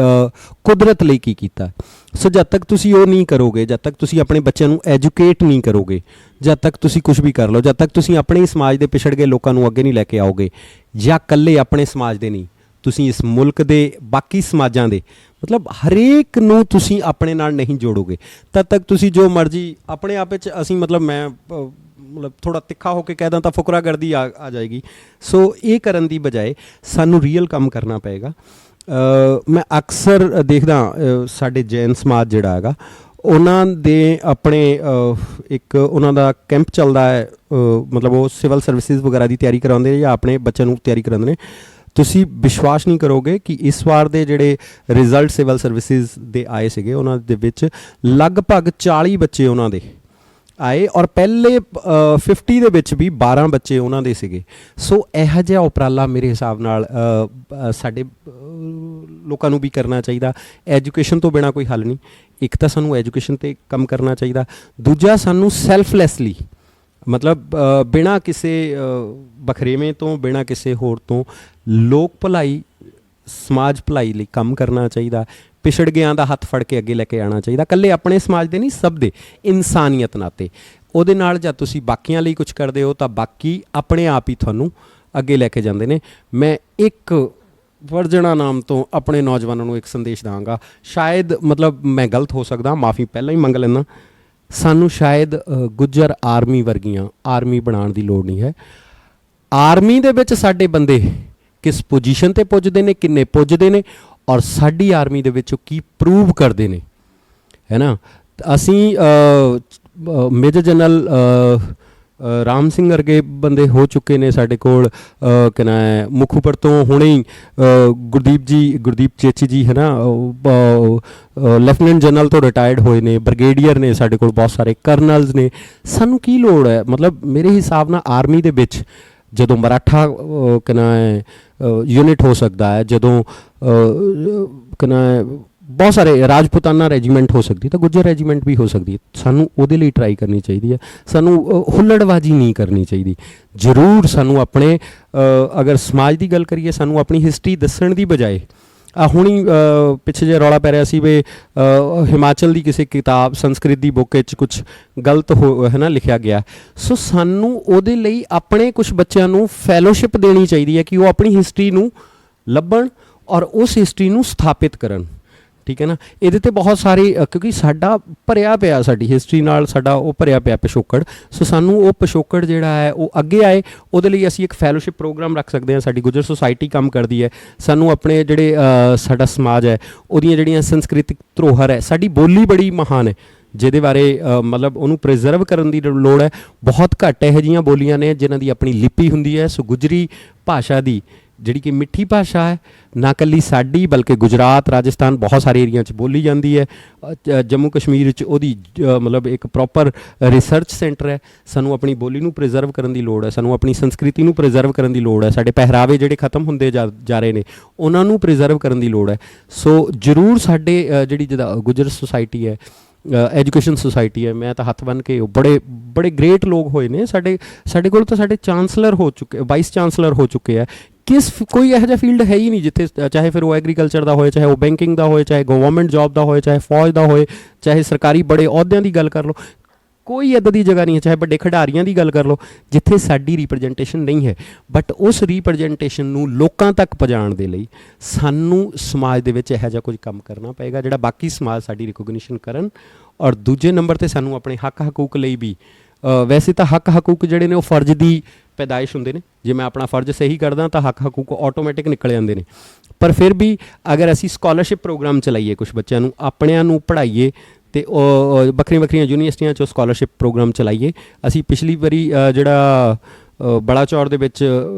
ਕੁਦਰਤ ਲਈ ਕੀ ਕੀਤਾ। ਸੋ ਜਦ ਤੱਕ ਤੁਸੀਂ ਉਹ ਨਹੀਂ ਕਰੋਗੇ, ਜਦ ਤੱਕ ਤੁਸੀਂ ਆਪਣੇ ਬੱਚਿਆਂ ਨੂੰ ਐਜੂਕੇਟ ਨਹੀਂ ਕਰੋਗੇ, ਜਦ ਤੱਕ ਤੁਸੀਂ ਕੁਝ ਵੀ ਕਰ ਲਓ, ਜਦ ਤੱਕ ਤੁਸੀਂ ਆਪਣੇ ਸਮਾਜ ਦੇ ਪਿਛੜ ਗਏ ਲੋਕਾਂ ਨੂੰ ਅੱਗੇ ਨਹੀਂ ਲੈ ਕੇ ਆਓਗੇ, ਜਾਂ ਇਕੱਲੇ ਆਪਣੇ ਸਮਾਜ ਦੇ ਨਹੀਂ, ਤੁਸੀਂ ਇਸ ਮੁਲਕ ਦੇ ਬਾਕੀ ਸਮਾਜਾਂ ਦੇ ਮਤਲਬ ਹਰੇਕ ਨੂੰ ਤੁਸੀਂ ਆਪਣੇ ਨਾਲ ਨਹੀਂ ਜੋੜੋਗੇ, ਤਦ ਤੱਕ ਤੁਸੀਂ ਜੋ ਮਰਜ਼ੀ ਆਪਣੇ ਆਪ ਵਿੱਚ ਅਸੀਂ ਮਤਲਬ ਮੈਂ ਮਤਲਬ ਥੋੜ੍ਹਾ ਤਿੱਖਾ ਹੋ ਕੇ ਕਹਿ ਦਾਂ ਤਾਂ ਫੁਕਰਾਗਰਦੀ ਆ ਜਾਏਗੀ। ਸੋ ਇਹ ਕਰਨ ਦੀ ਬਜਾਏ ਸਾਨੂੰ ਰੀਅਲ ਕੰਮ ਕਰਨਾ ਪਏਗਾ। ਮੈਂ ਅਕਸਰ ਦੇਖਦਾ ਸਾਡੇ ਜੈਨ ਸਮਾਜ ਜਿਹੜਾ ਹੈਗਾ ਉਹਨਾਂ ਦੇ ਆਪਣੇ ਇੱਕ ਉਹਨਾਂ ਦਾ ਕੈਂਪ ਚੱਲਦਾ ਹੈ, ਮਤਲਬ ਉਹ ਸਿਵਲ ਸਰਵਿਸਿਜ਼ ਵਗੈਰਾ ਦੀ ਤਿਆਰੀ ਕਰਾਉਂਦੇ ਨੇ ਜਾਂ ਆਪਣੇ ਬੱਚਿਆਂ ਨੂੰ ਤਿਆਰੀ ਕਰਾਉਂਦੇ ਨੇ। ਤੁਸੀਂ ਵਿਸ਼ਵਾਸ ਨਹੀਂ ਕਰੋਗੇ ਕਿ ਇਸ ਵਾਰ ਦੇ ਜਿਹੜੇ ਰਿਜ਼ਲਟ ਸਿਵਲ ਸਰਵਿਸਿਜ਼ ਦੇ ਆਏ ਸੀਗੇ ਉਹਨਾਂ ਦੇ ਵਿੱਚ ਲਗਭਗ 40 ਬੱਚੇ ਉਹਨਾਂ ਦੇ ਆਏ ਔਰ ਪਹਿਲੇ 50 ਦੇ ਵਿੱਚ ਵੀ 12 ਬੱਚੇ ਉਹਨਾਂ ਦੇ ਸੀਗੇ। ਸੋ ਇਹੋ ਜਿਹਾ ਉਪਰਾਲਾ ਮੇਰੇ ਹਿਸਾਬ ਨਾਲ ਸਾਡੇ ਲੋਕਾਂ ਨੂੰ ਵੀ ਕਰਨਾ ਚਾਹੀਦਾ। ਐਜੂਕੇਸ਼ਨ ਤੋਂ ਬਿਨਾਂ ਕੋਈ ਹੱਲ ਨਹੀਂ। ਇੱਕ ਤਾਂ ਸਾਨੂੰ ਐਜੂਕੇਸ਼ਨ 'ਤੇ ਕੰਮ ਕਰਨਾ ਚਾਹੀਦਾ, ਦੂਜਾ ਸਾਨੂੰ ਸੈਲਫਲੈਸਲੀ ਮਤਲਬ ਬਿਨਾਂ ਕਿਸੇ ਬਖਰੇਵੇਂ ਤੋਂ, ਬਿਨਾਂ ਕਿਸੇ ਹੋਰ ਤੋਂ ਲੋਕ ਭਲਾਈ, ਸਮਾਜ ਭਲਾਈ ਲਈ ਕੰਮ ਕਰਨਾ ਚਾਹੀਦਾ। ਪਿਛੜ ਗਿਆਂ ਦਾ ਹੱਥ ਫੜ ਕੇ ਅੱਗੇ ਲੈ ਕੇ ਆਉਣਾ ਚਾਹੀਦਾ, ਇਕੱਲੇ ਆਪਣੇ ਸਮਾਜ ਦੇ ਨਹੀਂ, ਸਭ ਦੇ, ਇਨਸਾਨੀਅਤ ਨਾਤੇ। ਉਹਦੇ ਨਾਲ ਜਦ ਤੁਸੀਂ ਬਾਕੀਆਂ ਲਈ ਕੁਝ ਕਰਦੇ ਹੋ ਤਾਂ ਬਾਕੀ ਆਪਣੇ ਆਪ ਹੀ ਤੁਹਾਨੂੰ ਅੱਗੇ ਲੈ ਕੇ ਜਾਂਦੇ ਨੇ। ਮੈਂ ਇੱਕ ਵਰਜਣਾ ਨਾਮ ਤੋਂ ਆਪਣੇ ਨੌਜਵਾਨਾਂ ਨੂੰ ਇੱਕ ਸੰਦੇਸ਼ ਦਾਂਗਾ, ਸ਼ਾਇਦ ਮਤਲਬ ਮੈਂ ਗਲਤ ਹੋ ਸਕਦਾ, ਮਾਫੀ ਪਹਿਲਾਂ ਹੀ ਮੰਗ ਲੈਂਦਾ। ਸਾਨੂੰ ਸ਼ਾਇਦ ਗੁੱਜਰ ਆਰਮੀ ਵਰਗੀਆਂ ਆਰਮੀ ਬਣਾਉਣ ਦੀ ਲੋੜ ਨਹੀਂ ਹੈ। ਆਰਮੀ ਦੇ ਵਿੱਚ ਸਾਡੇ ਬੰਦੇ ਕਿਸ ਪੋਜੀਸ਼ਨ 'ਤੇ ਪੁੱਜਦੇ ਨੇ, ਕਿੰਨੇ ਪੁੱਜਦੇ ਨੇ, ਔਰ ਸਾਡੀ ਆਰਮੀ ਦੇ ਵਿੱਚ ਉਹ ਕੀ ਪ੍ਰੂਵ ਕਰਦੇ ਨੇ, ਹੈ ਨਾ। ਅਸੀਂ ਮੇਜਰ ਜਨਰਲ ਰਾਮ ਸਿੰਘ ਵਰਗੇ ਬੰਦੇ ਹੋ ਚੁੱਕੇ ਨੇ ਸਾਡੇ ਕੋਲ, ਕਿਨਾ ਮੁਖੂਪੁਰ ਤੋਂ ਹੁਣੇ ਹੀ ਗੁਰਦੀਪ ਚੇਚੀ ਜੀ ਹੈ ਨਾ, ਲੈਫਟੀਨੈਂਟ ਜਨਰਲ ਤੋਂ ਰਿਟਾਇਰਡ ਹੋਏ ਨੇ, ਬ੍ਰਿਗੇਡੀਅਰ ਨੇ ਸਾਡੇ ਕੋਲ, ਬਹੁਤ ਸਾਰੇ ਕਰਨਲਸ ਨੇ। ਸਾਨੂੰ ਕੀ ਲੋੜ ਹੈ? ਮਤਲਬ ਮੇਰੇ ਹਿਸਾਬ ਨਾਲ ਆਰਮੀ ਦੇ ਵਿੱਚ ਜਦੋਂ ਮਰਾਠਾ ਯੂਨਿਟ ਹੋ ਸਕਦਾ ਹੈ, ਜਦੋਂ ਬਹੁਤ ਸਾਰੇ ਰਾਜਪੂਤਾਨਾ ਰੈਜੀਮੈਂਟ ਹੋ ਸਕਦੀ, ਤਾਂ ਗੁੱਜਰ ਰੈਜੀਮੈਂਟ ਵੀ ਹੋ ਸਕਦੀ ਹੈ। ਸਾਨੂੰ ਉਹਦੇ ਲਈ ਟਰਾਈ ਕਰਨੀ ਚਾਹੀਦੀ ਹੈ। ਸਾਨੂੰ ਹੁੱਲੜਬਾਜ਼ੀ ਨਹੀਂ ਕਰਨੀ ਚਾਹੀਦੀ। ਜ਼ਰੂਰ ਸਾਨੂੰ ਆਪਣੇ ਅਗਰ ਸਮਾਜ ਦੀ ਗੱਲ ਕਰੀਏ, ਸਾਨੂੰ ਆਪਣੀ ਹਿਸਟਰੀ ਦੱਸਣ ਦੀ ਬਜਾਏ ਹੁਣੀ ਪਿੱਛੇ ਜੇ ਰੌਲਾ ਪੈ ਰਿਹਾ ਸੀ ਵੀ ਹਿਮਾਚਲ ਦੀ ਕਿਸੇ ਕਿਤਾਬ ਸੰਸਕ੍ਰਿਤ ਦੀ ਬੁੱਕ ਵਿੱਚ ਕੁਛ ਗਲਤ ਹੈ ਨਾ ਲਿਖਿਆ ਗਿਆ। ਸੋ ਸਾਨੂੰ ਉਹਦੇ ਲਈ ਆਪਣੇ ਕੁਛ ਬੱਚਿਆਂ ਨੂੰ ਫੈਲੋਸ਼ਿਪ ਦੇਣੀ ਚਾਹੀਦੀ ਹੈ ਕਿ ਉਹ ਆਪਣੀ ਹਿਸਟਰੀ ਨੂੰ ਲੱਭਣ ਔਰ ਉਸ ਹਿਸਟਰੀ ਨੂੰ ਸਥਾਪਿਤ ਕਰਨ, ਠੀਕ ਹੈ ਨਾ। ਇਹਦੇ 'ਤੇ ਬਹੁਤ ਸਾਰੇ ਕਿਉਂਕਿ ਸਾਡਾ ਭਰਿਆ ਪਿਆ, ਸਾਡੀ ਹਿਸਟਰੀ ਨਾਲ ਸਾਡਾ ਉਹ ਭਰਿਆ ਪਿਆ ਪਿਛੋਕੜ। ਸੋ ਸਾਨੂੰ ਉਹ ਪਿਛੋਕੜ ਜਿਹੜਾ ਹੈ ਉਹ ਅੱਗੇ ਆਏ, ਉਹਦੇ ਲਈ ਅਸੀਂ ਇੱਕ ਫੈਲੋਸ਼ਿਪ ਪ੍ਰੋਗਰਾਮ ਰੱਖ ਸਕਦੇ ਹਾਂ। ਸਾਡੀ ਗੁੱਜਰ ਸੁਸਾਇਟੀ ਕੰਮ ਕਰਦੀ ਹੈ। ਸਾਨੂੰ ਆਪਣੇ ਜਿਹੜੇ ਸਾਡਾ ਸਮਾਜ ਹੈ ਉਹਦੀਆਂ ਜਿਹੜੀਆਂ ਸੰਸਕ੍ਰਿਤਿਕ ਧਰੋਹਰ ਹੈ, ਸਾਡੀ ਬੋਲੀ ਬੜੀ ਮਹਾਨ ਹੈ ਜਿਹਦੇ ਬਾਰੇ ਮਤਲਬ ਉਹਨੂੰ ਪ੍ਰੀਜ਼ਰਵ ਕਰਨ ਦੀ ਲੋੜ ਹੈ। ਬਹੁਤ ਘੱਟ ਇਹੋ ਜਿਹੀਆਂ ਬੋਲੀਆਂ ਨੇ ਜਿਨ੍ਹਾਂ ਦੀ ਆਪਣੀ ਲਿਪੀ ਹੁੰਦੀ ਹੈ। ਸੋ ਗੁਜਰੀ ਭਾਸ਼ਾ ਦੀ ਜਿਹੜੀ ਕਿ ਮਿੱਠੀ ਭਾਸ਼ਾ ਹੈ, ਨਾ ਇਕੱਲੀ ਸਾਡੀ ਬਲਕਿ ਗੁਜਰਾਤ, ਰਾਜਸਥਾਨ, ਬਹੁਤ ਸਾਰੇ ਏਰੀਆ 'ਚ ਬੋਲੀ ਜਾਂਦੀ ਹੈ। ਜੰਮੂ ਕਸ਼ਮੀਰ 'ਚ ਉਹਦੀ ਮਤਲਬ ਇੱਕ ਪ੍ਰੋਪਰ ਰਿਸਰਚ ਸੈਂਟਰ ਹੈ। ਸਾਨੂੰ ਆਪਣੀ ਬੋਲੀ ਨੂੰ ਪ੍ਰੀਜ਼ਰਵ ਕਰਨ ਦੀ ਲੋੜ ਹੈ। ਸਾਨੂੰ ਆਪਣੀ ਸੰਸਕ੍ਰਿਤੀ ਨੂੰ ਪ੍ਰੀਜ਼ਰਵ ਕਰਨ ਦੀ ਲੋੜ ਹੈ। ਸਾਡੇ ਪਹਿਰਾਵੇ ਜਿਹੜੇ ਖਤਮ ਹੁੰਦੇ ਜਾ ਰਹੇ ਨੇ ਉਹਨਾਂ ਨੂੰ ਪ੍ਰੀਜ਼ਰਵ ਕਰਨ ਦੀ ਲੋੜ ਹੈ। ਸੋ ਜ਼ਰੂਰ ਸਾਡੇ ਜਿਹੜੀ ਜਿਹਦਾ ਗੁੱਜਰ ਸੁਸਾਇਟੀ ਹੈ, ਐਜੂਕੇਸ਼ਨ ਸੁਸਾਇਟੀ ਹੈ, ਮੈਂ ਤਾਂ ਹੱਥ ਬੰਨ੍ਹ ਕੇ ਬੜੇ ਗ੍ਰੇਟ ਲੋਕ ਹੋਏ ਨੇ ਸਾਡੇ ਕੋਲ। ਤਾਂ ਸਾਡੇ ਚਾਂਸਲਰ ਹੋ ਚੁੱਕੇ, ਵਾਈਸ ਚਾਂਸਲਰ ਹੋ ਚੁੱਕੇ ਹੈ। ਕੋਈ ਇਹੋ ਜਿਹਾ ਫੀਲਡ ਹੈ ਹੀ ਨਹੀਂ ਜਿੱਥੇ, ਚਾਹੇ ਫਿਰ ਉਹ ਐਗਰੀਕਲਚਰ ਦਾ ਹੋਏ, ਚਾਹੇ ਉਹ ਬੈਂਕਿੰਗ ਦਾ ਹੋਏ, ਚਾਹੇ ਗਵਰਨਮੈਂਟ ਜੌਬ ਦਾ ਹੋਏ, ਚਾਹੇ ਫੌਜ ਦਾ ਹੋਏ, ਚਾਹੇ ਸਰਕਾਰੀ ਬੜੇ ਅਹੁਦਿਆਂ ਦੀ ਗੱਲ ਕਰ ਲਓ, ਕੋਈ ਇੱਦਾਂ ਦੀ ਜਗ੍ਹਾ ਨਹੀਂ ਹੈ। ਚਾਹੇ ਵੱਡੇ ਖਿਡਾਰੀਆਂ ਦੀ ਗੱਲ ਕਰ ਲਓ ਜਿੱਥੇ ਸਾਡੀ ਰਿਪਰਜੈਂਟੇਸ਼ਨ ਨਹੀਂ ਹੈ। ਬਟ ਉਸ ਰਿਪਰਜੈਂਟੇਸ਼ਨ ਨੂੰ ਲੋਕਾਂ ਤੱਕ ਪਹੁੰਚਾਉਣ ਦੇ ਲਈ ਸਾਨੂੰ ਸਮਾਜ ਦੇ ਵਿੱਚ ਇਹੋ ਜਿਹਾ ਕੁਝ ਕੰਮ ਕਰਨਾ ਪਏਗਾ ਜਿਹੜਾ ਬਾਕੀ ਸਮਾਜ ਸਾਡੀ ਰਿਕੋਗਨੀਸ਼ਨ ਕਰਨ। ਔਰ ਦੂਜੇ ਨੰਬਰ 'ਤੇ ਸਾਨੂੰ ਆਪਣੇ ਹੱਕ ਹਕੂਕ ਲਈ ਵੀ, ਵੈਸੇ ਤਾਂ ਹੱਕ ਹਕੂਕ ਜਿਹੜੇ ਨੇ ਉਹ ਫਰਜ਼ ਦੀ ਪੈਦਾਇਸ਼ ਹੁੰਦੇ ਨੇ। ਜੇ ਮੈਂ ਆਪਣਾ ਫਰਜ਼ ਸਹੀ ਕਰਦਾ ਤਾਂ ਹੱਕ ਹਕੂਕ ਆਟੋਮੈਟਿਕ ਨਿਕਲ ਜਾਂਦੇ ਨੇ। ਪਰ ਫਿਰ ਵੀ ਅਗਰ ਅਸੀਂ ਸਕਾਲਰਸ਼ਿਪ ਪ੍ਰੋਗਰਾਮ ਚਲਾਈਏ, ਕੁਛ ਬੱਚਿਆਂ ਨੂੰ ਆਪਣਿਆਂ ਨੂੰ ਪੜ੍ਹਾਈਏ ਅਤੇ ਵੱਖਰੀਆਂ ਯੂਨੀਵਰਸਿਟੀਆਂ 'ਚੋਂ ਸਕਾਲਰਸ਼ਿਪ ਪ੍ਰੋਗਰਾਮ ਚਲਾਈਏ। ਅਸੀਂ ਪਿਛਲੀ ਵਾਰੀ ਜਿਹੜਾ ਬੜਾ ਚੌਰ ਦੇ ਵਿੱਚ